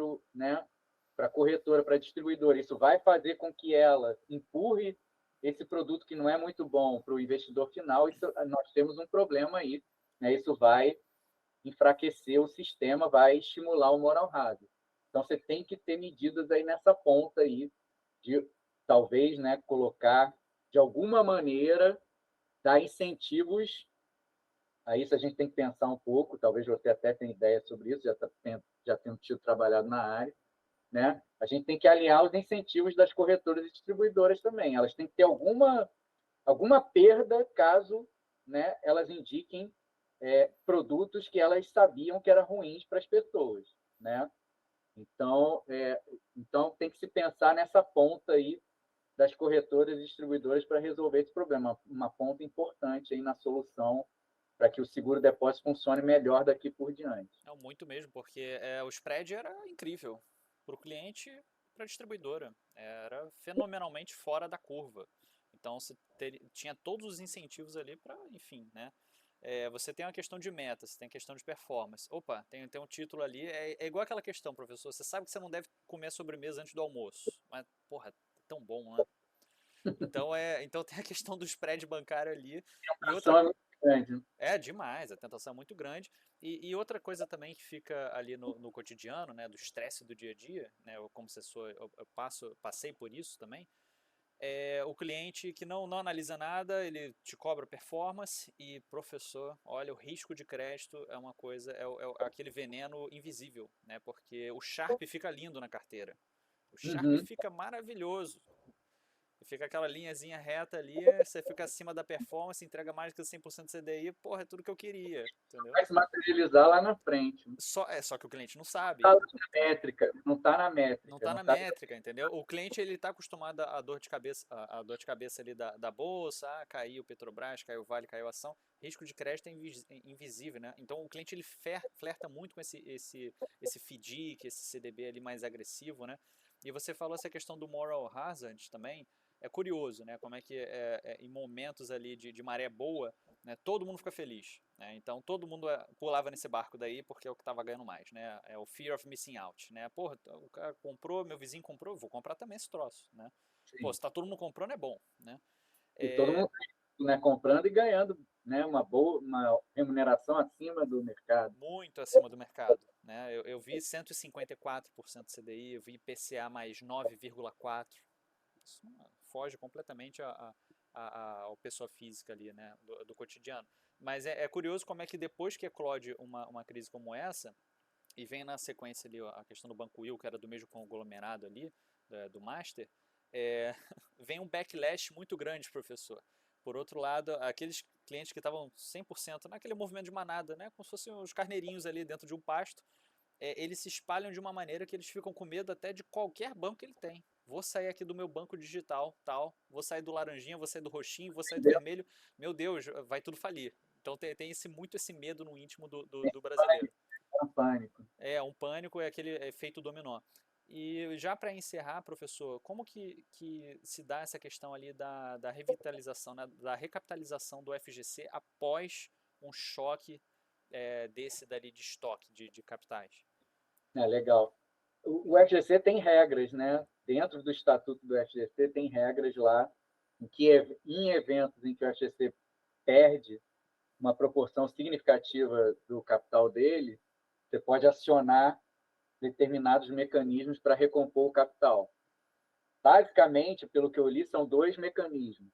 para a corretora, para a distribuidora, isso vai fazer com que ela empurre esse produto que não é muito bom para o investidor final, nós temos um problema aí. Né? Isso vai enfraquecer o sistema, vai estimular o moral hazard. Então, você tem que ter medidas aí nessa ponta aí, de talvez, né, colocar, de alguma maneira, dar incentivos a isso. A gente tem que pensar um pouco, talvez você até tenha ideia sobre isso, já tendo tido trabalhado na área. Né? A gente tem que alinhar os incentivos das corretoras e distribuidoras também. Elas têm que ter alguma perda caso, né, elas indiquem produtos que elas sabiam que eram ruins para as pessoas. Né? Então, tem que se pensar nessa ponta aí das corretoras e distribuidoras para resolver esse problema. Uma ponta importante aí na solução para que o seguro-depósito funcione melhor daqui por diante. Não, muito mesmo, porque o spread era incrível para o cliente e para a distribuidora. Era fenomenalmente fora da curva. Então, você tinha todos os incentivos ali para, enfim, né? Você tem uma questão de meta, você tem a questão de performance. Opa, tem um título ali, é igual aquela questão, professor, você sabe que você não deve comer sobremesa antes do almoço, mas, porra, é tão bom, né? Então tem a questão do spread bancário ali. A tentação é muito grande. Demais, a tentação é muito grande. E outra coisa também que fica ali no cotidiano, né, do estresse do dia a dia, né, eu como assessor, eu passei por isso também, o cliente que não analisa nada, ele te cobra performance e, professor, olha, o risco de crédito é uma coisa, é aquele veneno invisível, né? Porque o Sharpe fica lindo na carteira. O Sharpe fica maravilhoso. Fica aquela linhazinha reta ali, você fica acima da performance, entrega mais que 100% de CDI, porra, é tudo que eu queria, entendeu? Vai se materializar lá na frente. Só que o cliente não sabe. Tá na métrica, não está na Não métrica, está não na está. métrica, entendeu? O cliente ele está acostumado à dor de cabeça, a dor de cabeça ali da bolsa, caiu o Petrobras, caiu o Vale, caiu a ação, risco de crédito é invisível, né? Então o cliente ele flerta muito com esse FDIC, esse CDB ali mais agressivo, né? E você falou essa questão do moral hazard também, é curioso, né? Como é que em momentos ali de maré boa, né, todo mundo fica feliz, né? Então todo mundo pulava nesse barco daí porque é o que estava ganhando mais, né? É o fear of missing out, né? Porra, o cara comprou, meu vizinho comprou, vou comprar também esse troço, né? Pô, Sim. se tá todo mundo comprando é bom, né? E todo mundo, né, comprando e ganhando, né, uma remuneração acima do mercado. Muito acima do mercado, né? Eu vi 154% CDI, eu vi IPCA mais 9,4%. Isso foge completamente ao pessoa física ali, né, do cotidiano. Mas é curioso como é que depois que eclode uma crise como essa, e vem na sequência ali a questão do Banco Will, que era do mesmo conglomerado ali, do Master, é, vem um backlash muito grande, professor. Por outro lado, aqueles clientes que estavam 100% naquele movimento de manada, né, como se fossem os carneirinhos ali dentro de um pasto, eles se espalham de uma maneira que eles ficam com medo até de qualquer banco que ele tem. Vou sair aqui do meu banco digital, tal, vou sair do laranjinha, vou sair do roxinho, vou sair do vermelho, meu Deus, vai tudo falir. Então tem muito esse medo no íntimo do brasileiro. Pânico. É, um pânico é aquele efeito dominó. E já para encerrar, professor, como que se dá essa questão ali da revitalização, né, da recapitalização do FGC após um choque desse dali de estoque de capitais? É legal. O FGC tem regras, né? Dentro do estatuto do FGC tem regras lá em que em eventos em que o FGC perde uma proporção significativa do capital dele, você pode acionar determinados mecanismos para recompor o capital. Basicamente, pelo que eu li, são dois mecanismos.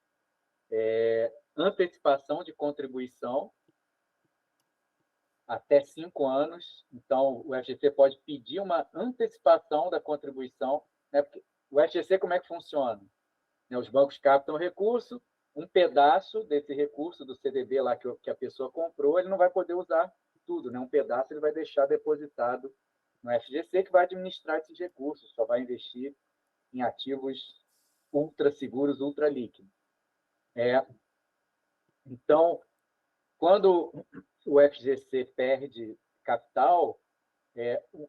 Antecipação de contribuição até 5 anos. Então, o FGC pode pedir uma antecipação da contribuição. Né? Porque o FGC, como é que funciona? Os bancos captam recurso, um pedaço desse recurso do CDB lá que a pessoa comprou, ele não vai poder usar tudo. Né? Um pedaço ele vai deixar depositado no FGC, que vai administrar esses recursos, só vai investir em ativos ultra seguros, ultra líquidos. Então, quando o FGC perde capital,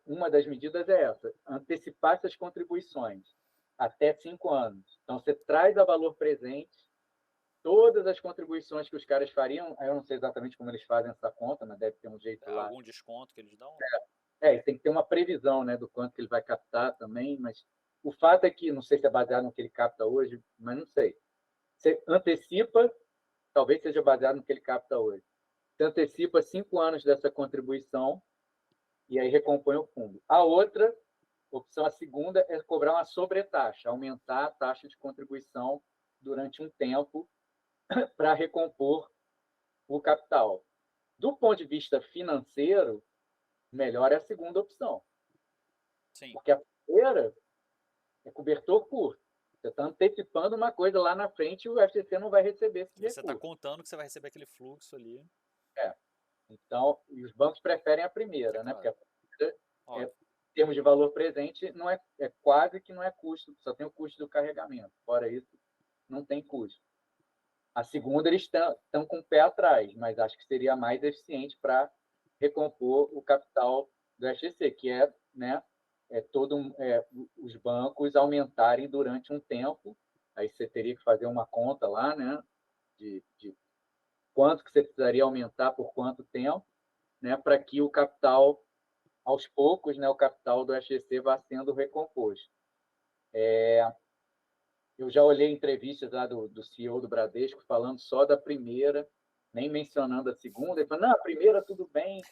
uma das medidas é essa, antecipar essas contribuições até 5 anos. Então, você traz a valor presente todas as contribuições que os caras fariam, eu não sei exatamente como eles fazem essa conta, mas deve ter um jeito lá. Algum desconto que eles dão? Tem que ter uma previsão, né, do quanto que ele vai captar também, mas o fato é que, não sei se é baseado no que ele capta hoje, mas não sei. Você antecipa, talvez seja baseado no que ele capta hoje. Você antecipa 5 anos dessa contribuição e aí recompõe o fundo. A outra opção, a segunda, é cobrar uma sobretaxa, aumentar a taxa de contribuição durante um tempo para recompor o capital. Do ponto de vista financeiro, melhor é a segunda opção. Sim. Porque a primeira é cobertor curto. Você está antecipando uma coisa lá na frente e o FGC não vai receber esse recurso. Você está contando que você vai receber aquele fluxo ali. Então, e os bancos preferem a primeira, né? Claro. Porque a primeira, em termos de valor presente, não é quase que não é custo, só tem o custo do carregamento. Fora isso, não tem custo. A segunda, eles estão com o pé atrás, mas acho que seria mais eficiente para recompor o capital do FGC, que é, né, os bancos aumentarem durante um tempo. Aí você teria que fazer uma conta lá, né, de quanto que você precisaria aumentar por quanto tempo, né, para que o capital, aos poucos, né, o capital do FGC vá sendo recomposto. Eu já olhei entrevistas lá do CEO do Bradesco falando só da primeira, nem mencionando a segunda. Ele falou, não, a primeira tudo bem,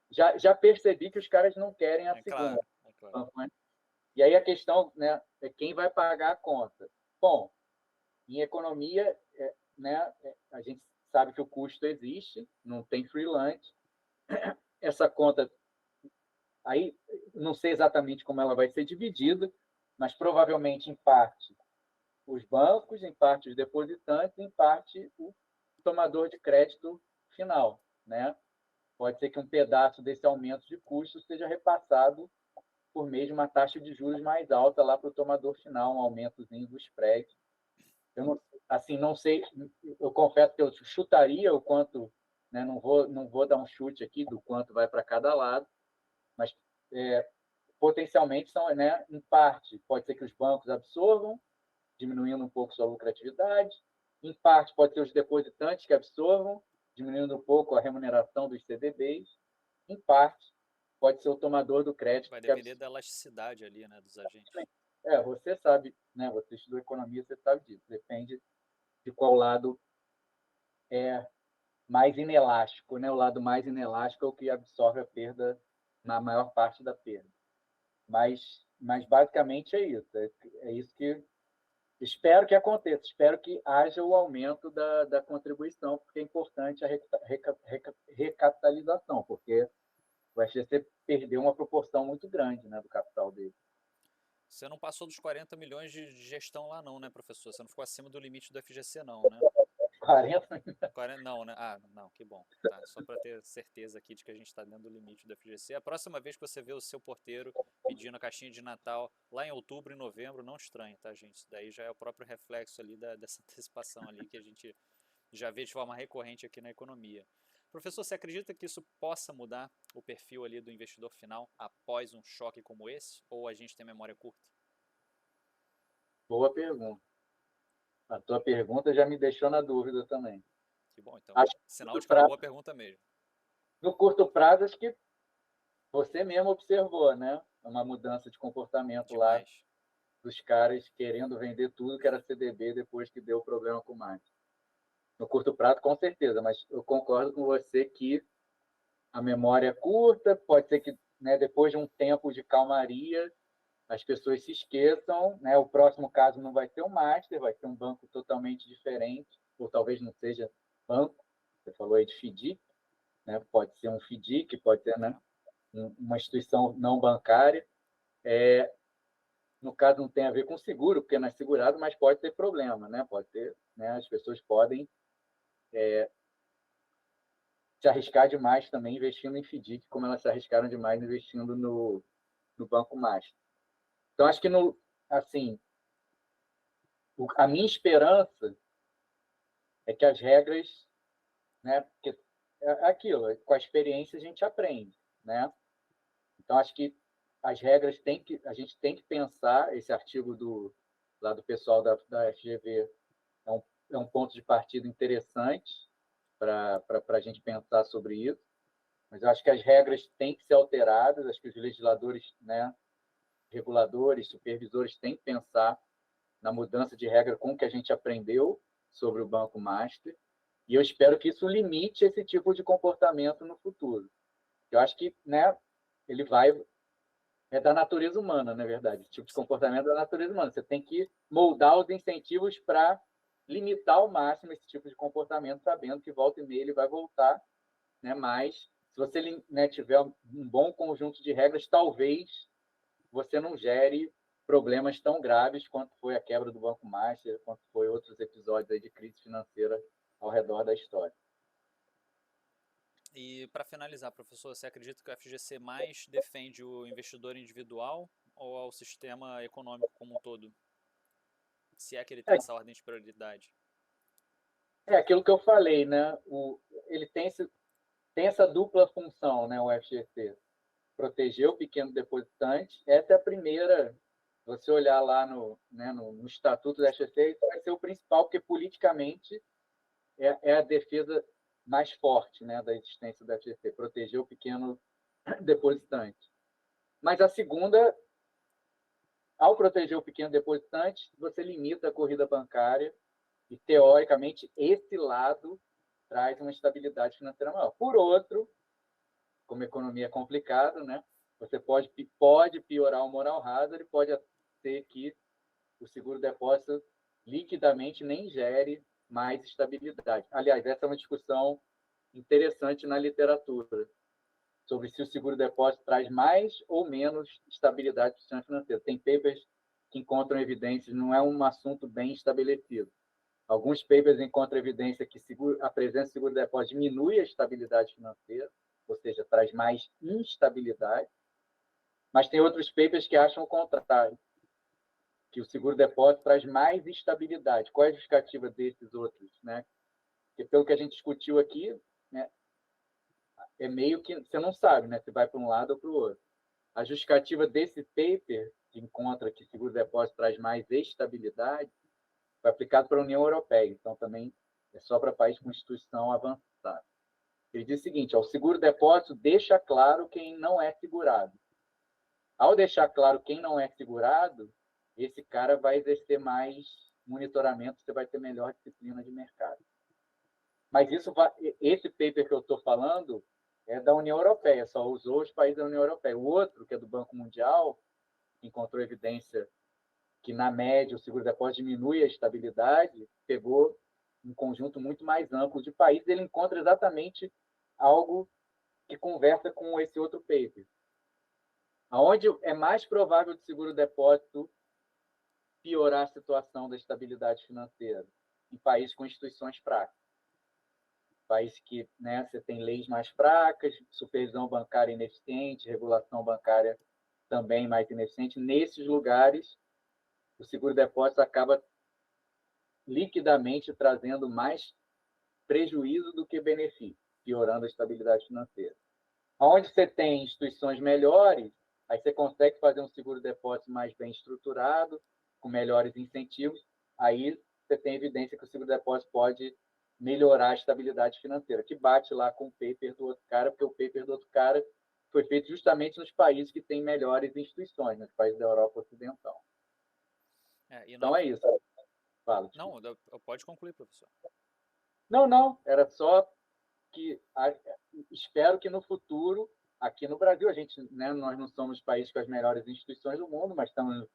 já percebi que os caras não querem a segunda. Claro. E aí a questão, né, é quem vai pagar a conta. Bom, em economia, né, a gente sabe que o custo existe, não tem free lunch. Essa conta, aí não sei exatamente como ela vai ser dividida, mas provavelmente, em parte, os bancos, em parte os depositantes, em parte o tomador de crédito final, né? Pode ser que um pedaço desse aumento de custos seja repassado por meio de uma taxa de juros mais alta lá para o tomador final, um aumentozinho do spread. Eu não, assim, não sei, eu confesso que eu chutaria o quanto, né, não vou dar um chute aqui do quanto vai para cada lado, mas potencialmente são, né, em parte, pode ser que os bancos absorvam, diminuindo um pouco sua lucratividade, em parte pode ser os depositantes que absorvam, diminuindo um pouco a remuneração dos CDBs, em parte pode ser o tomador do crédito Vai que depender absorve. da elasticidade ali, né, dos agentes. Você sabe, né, você estudou economia, você sabe disso, depende de qual lado é mais inelástico, né? O lado mais inelástico é o que absorve a perda na maior parte da perda. Mas basicamente é isso. É isso que espero que aconteça. Espero que haja o aumento da contribuição, porque é importante a recapitalização, porque o FGC perdeu uma proporção muito grande, né, do capital dele. Você não passou dos 40 milhões de gestão lá não, né, professor? Você não ficou acima do limite do FGC não, né? 40. Não, né? Ah, não, que bom. Tá, só para ter certeza aqui de que a gente está dentro do limite do FGC. A próxima vez que você vê o seu porteiro pedindo a caixinha de Natal lá em outubro e novembro, não estranhe, tá, gente? Isso daí já é o próprio reflexo ali dessa antecipação ali que a gente já vê de forma recorrente aqui na economia. Professor, você acredita que isso possa mudar o perfil ali do investidor final após um choque como esse? Ou a gente tem memória curta? Boa pergunta. A tua pergunta já me deixou na dúvida também. Que bom, então, Acho sinal de que é uma que boa pergunta mesmo. no curto prazo, acho que você mesmo observou, né? Uma mudança de comportamento lá Demais. dos caras querendo vender tudo que era CDB depois que deu problema com o marketing. No curto prazo, com certeza, mas eu concordo com você que a memória é curta, pode ser que, né, depois de um tempo de calmaria, as pessoas se esqueçam, né? O próximo caso não vai ser um master, vai ser um banco totalmente diferente, ou talvez não seja banco, você falou aí de FDIC, né? Pode ser um FDIC, pode ser, né, uma instituição não bancária. No caso, não tem a ver com seguro, porque não é segurado, mas pode ter problema, né? Pode ter, né? As pessoas podem se arriscar demais também investindo em FDIC, como elas se arriscaram demais investindo no Banco Master. Então, acho que, assim, a minha esperança é que as regras, né? Porque é aquilo, com a experiência a gente aprende, né? Então, acho que as regras a gente tem que pensar, esse artigo lá do pessoal da FGV é um ponto de partida interessante para a gente pensar sobre isso, mas eu acho que as regras têm que ser alteradas, acho que os legisladores, né, reguladores, supervisores têm que pensar na mudança de regra com o que a gente aprendeu sobre o Banco Master, e eu espero que isso limite esse tipo de comportamento no futuro. Eu acho que, né, ele vai é da natureza humana, na verdade. Esse tipo de Sim. comportamento é da natureza humana. Você tem que moldar os incentivos para limitar ao máximo esse tipo de comportamento, sabendo que volta e meia ele vai voltar, né? Mas se você, né, tiver um bom conjunto de regras, talvez você não gere problemas tão graves quanto foi a quebra do Banco Master, quanto foi outros episódios aí de crise financeira ao redor da história. E para finalizar, professor, você acredita que o FGC mais defende o investidor individual ou ao sistema econômico como um todo? Se é que ele tem essa ordem de prioridade. É aquilo que eu falei, né? Ele tem essa dupla função, né? O FGC, proteger o pequeno depositante. Essa é a primeira. Você olhar lá né, no Estatuto da FGC, isso vai ser o principal, porque politicamente é a defesa mais forte, né, da existência da FGC, proteger o pequeno depositante. Mas a segunda, ao proteger o pequeno depositante, você limita a corrida bancária e, teoricamente, esse lado traz uma estabilidade financeira maior. Por outro, como a economia é complicada, né, você pode piorar o moral hazard, pode ser que o seguro-depósito liquidamente nem gere mais estabilidade. Aliás, essa é uma discussão interessante na literatura, sobre se o seguro-depósito traz mais ou menos estabilidade do sistema financeiro. Tem papers que encontram evidências, não é um assunto bem estabelecido. Alguns papers encontram evidência que a presença de seguro-depósito diminui a estabilidade financeira, ou seja, traz mais instabilidade, mas tem outros papers que acham o contrário, que o seguro-depósito traz mais estabilidade. Qual é a justificativa desses outros? Né? Porque, pelo que a gente discutiu aqui, né, é meio que você não sabe, né, se vai para um lado ou para o outro. A justificativa desse paper, que encontra que seguro-depósito traz mais estabilidade, foi aplicado para a União Europeia, então também é só para país com instituição avançada. Ele diz o seguinte: o seguro-depósito deixa claro quem não é segurado. Ao deixar claro quem não é segurado, esse cara vai exercer mais monitoramento, você vai ter melhor disciplina de mercado. Mas esse paper que eu estou falando é da União Europeia, só usou os países da União Europeia. O outro, que é do Banco Mundial, encontrou evidência que, na média, o seguro-depósito diminui a estabilidade, pegou um conjunto muito mais amplo de países, ele encontra exatamente algo que conversa com esse outro paper. Onde é mais provável do seguro-depósito piorar a situação da estabilidade financeira? Em países com instituições fracas. Países que, né, você tem leis mais fracas, supervisão bancária ineficiente, regulação bancária também mais ineficiente. Nesses lugares, o seguro-depósito acaba liquidamente trazendo mais prejuízo do que benefício, piorando a estabilidade financeira. Onde você tem instituições melhores, aí você consegue fazer um seguro-depósito mais bem estruturado, com melhores incentivos, aí você tem evidência que o seguro-depósito pode melhorar a estabilidade financeira, que bate lá com o paper do outro cara, porque o paper do outro cara foi feito justamente nos países que têm melhores instituições, nos países da Europa Ocidental. Então é isso. Fala, não, pode concluir, professor. Não, era só que espero que no futuro, aqui no Brasil, a gente, né, nós não somos o país com as melhores instituições do mundo, mas estamos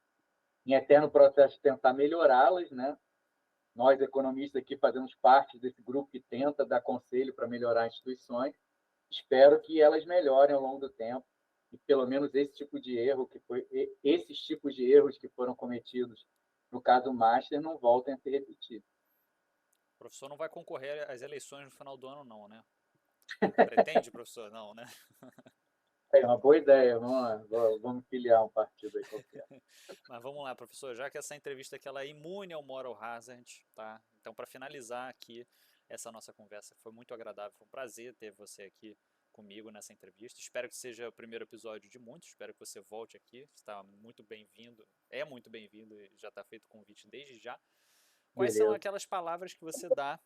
em eterno processo de tentar melhorá-las, né? Nós, economistas aqui, fazemos parte desse grupo que tenta dar conselho para melhorar instituições. Espero que elas melhorem ao longo do tempo e pelo menos esses tipos de erros que foram cometidos no caso Master não voltem a se repetir. O professor não vai concorrer às eleições no final do ano, não, né? Pretende, professor? Não, né? É uma boa ideia, vamos filiar um partido aí qualquer. Mas vamos lá, professor, já que essa entrevista aqui ela é imune ao moral hazard, tá? Então, para finalizar aqui essa nossa conversa, foi muito agradável, foi um prazer ter você aqui comigo nessa entrevista. Espero que seja o primeiro episódio de muitos, espero que você volte aqui, está muito bem-vindo, é muito bem-vindo e já está feito o convite desde já. Quais são aquelas palavras que você dá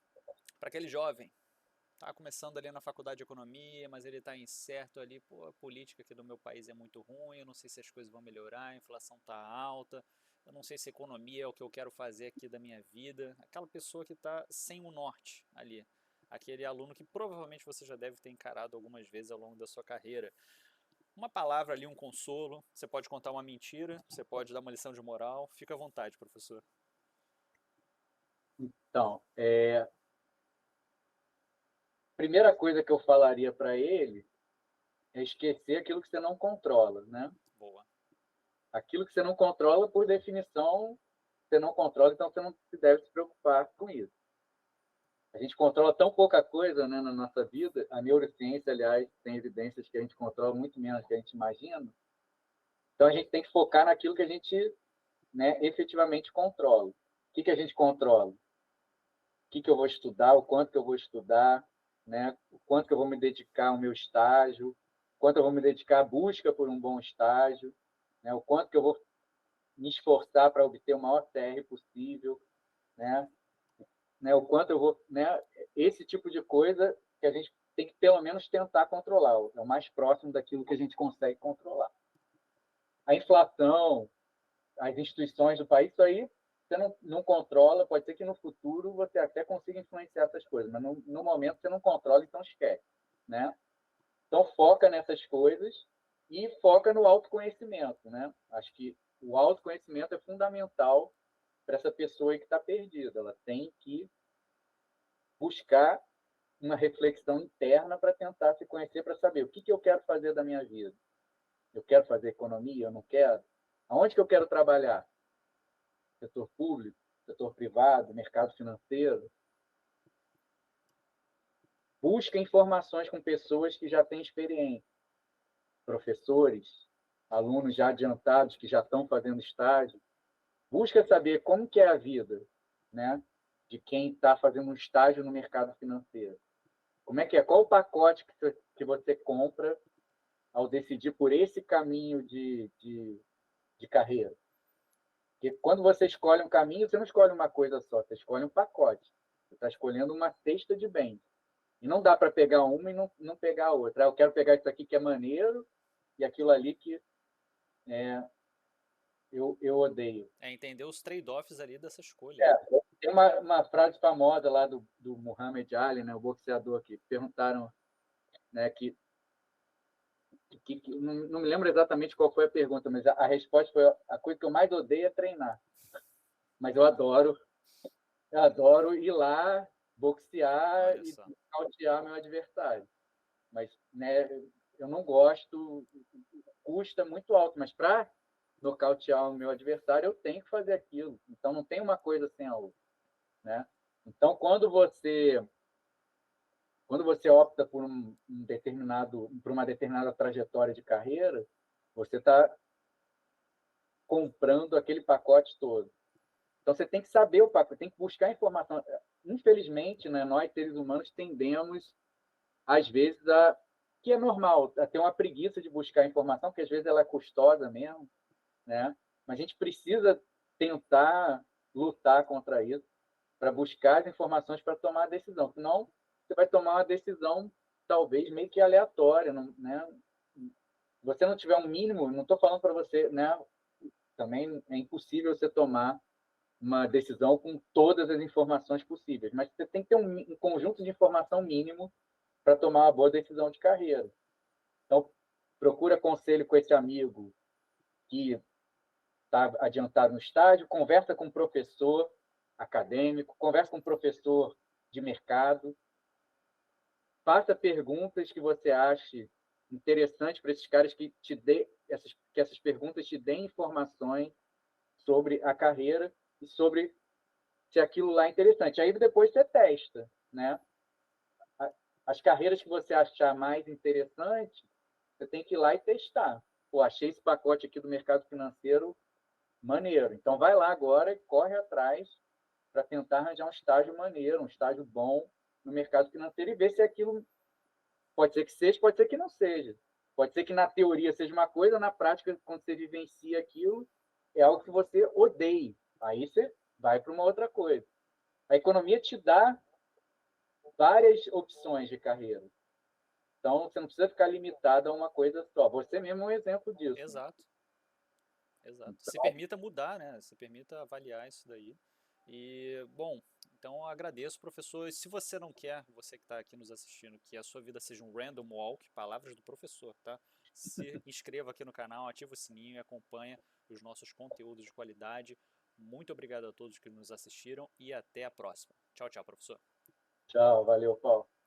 para aquele jovem? Está começando ali na faculdade de economia, mas ele está incerto ali, pô, a política aqui do meu país é muito ruim, eu não sei se as coisas vão melhorar, a inflação está alta, eu não sei se economia é o que eu quero fazer aqui da minha vida. Aquela pessoa que está sem o norte ali, aquele aluno que provavelmente você já deve ter encarado algumas vezes ao longo da sua carreira. Uma palavra ali, um consolo, você pode contar uma mentira, você pode dar uma lição de moral, fica à vontade, professor. Então, primeira coisa que eu falaria para ele é esquecer aquilo que você não controla, né? Boa. Aquilo que você não controla, por definição, você não controla, então você não deve se preocupar com isso. A gente controla tão pouca coisa, né, na nossa vida. A neurociência, aliás, tem evidências que a gente controla muito menos do que a gente imagina. Então a gente tem que focar naquilo que a gente, né, efetivamente controla. O que a gente controla? O que eu vou estudar, o quanto que eu vou estudar, né? O quanto que eu vou me dedicar ao meu estágio, o quanto eu vou me dedicar à busca por um bom estágio, né? O quanto que eu vou me esforçar para obter o maior TR possível, né? O quanto eu vou, né? Esse tipo de coisa que a gente tem que pelo menos tentar controlar, é o mais próximo daquilo que a gente consegue controlar. A inflação, as instituições do país, isso aí você não controla, pode ser que no futuro você até consiga influenciar essas coisas, mas no momento você não controla, então esquece, né? Então foca nessas coisas e foca no autoconhecimento, né? Acho que o autoconhecimento é fundamental para essa pessoa que está perdida. Ela tem que buscar uma reflexão interna para tentar se conhecer, para saber o que eu quero fazer da minha vida. Eu quero fazer economia? Eu não quero? Aonde que eu quero trabalhar? setor público, setor privado, mercado financeiro. Busca informações com pessoas que já têm experiência, professores, alunos já adiantados que já estão fazendo estágio. Busca saber como que é a vida, né, de quem está fazendo um estágio no mercado financeiro. Como é que é? Qual o pacote que você compra ao decidir por esse caminho de carreira? Porque quando você escolhe um caminho, você não escolhe uma coisa só, você escolhe um pacote. Você está escolhendo uma cesta de bens. E não dá para pegar uma e não pegar a outra. Eu quero pegar isso aqui que é maneiro e aquilo ali que eu odeio. É entender os trade-offs ali dessa escolha, É, né? tem uma frase famosa lá do Muhammad Ali, né, o boxeador, que perguntaram, né, não me lembro exatamente qual foi a pergunta, mas a resposta foi: a coisa que eu mais odeio é treinar. Mas eu adoro ir lá, boxear Olha e só. nocautear meu adversário. Mas, né, eu não gosto, custa muito alto, mas para nocautear o meu adversário, eu tenho que fazer aquilo. Então, não tem uma coisa sem a outra, né? Então, quando você opta por uma determinada trajetória de carreira, você está comprando aquele pacote todo. Então, você tem que saber o pacote, tem que buscar informação. Infelizmente, né, nós, seres humanos, tendemos, às vezes, que é normal, a ter uma preguiça de buscar informação, porque às vezes ela é custosa mesmo, né? Mas a gente precisa tentar lutar contra isso, para buscar as informações para tomar a decisão. Senão, você vai tomar uma decisão, talvez, meio que aleatória, não, né? Se você não tiver um mínimo, não estou falando para você, né? Também é impossível você tomar uma decisão com todas as informações possíveis, mas você tem que ter um conjunto de informação mínimo para tomar uma boa decisão de carreira. Então, procura conselho com esse amigo que está adiantado no estágio, conversa com um professor acadêmico, conversa com um professor de mercado, faça perguntas que você ache interessantes para esses caras que essas perguntas te deem informações sobre a carreira e sobre se aquilo lá é interessante. Aí depois você testa, né? As carreiras que você achar mais interessante, você tem que ir lá e testar. Pô, achei esse pacote aqui do mercado financeiro maneiro. Então vai lá agora e corre atrás para tentar arranjar um estágio maneiro, um estágio bom no mercado financeiro e ver se aquilo pode ser que seja, pode ser que não seja. Pode ser que na teoria seja uma coisa, na prática, quando você vivencia aquilo, é algo que você odeie. Aí você vai para uma outra coisa. A economia te dá várias opções de carreira. Então, você não precisa ficar limitado a uma coisa só. Você mesmo é um exemplo disso. Exato, exato. Se Então, permita mudar, né? Se permita avaliar isso daí. E, bom, então agradeço, professor. E se você não quer, você que está aqui nos assistindo, que a sua vida seja um random walk, palavras do professor, tá? Se inscreva aqui no canal, ativa o sininho e acompanha os nossos conteúdos de qualidade. Muito obrigado a todos que nos assistiram e até a próxima. Tchau, tchau, professor. tchau, valeu, Paulo.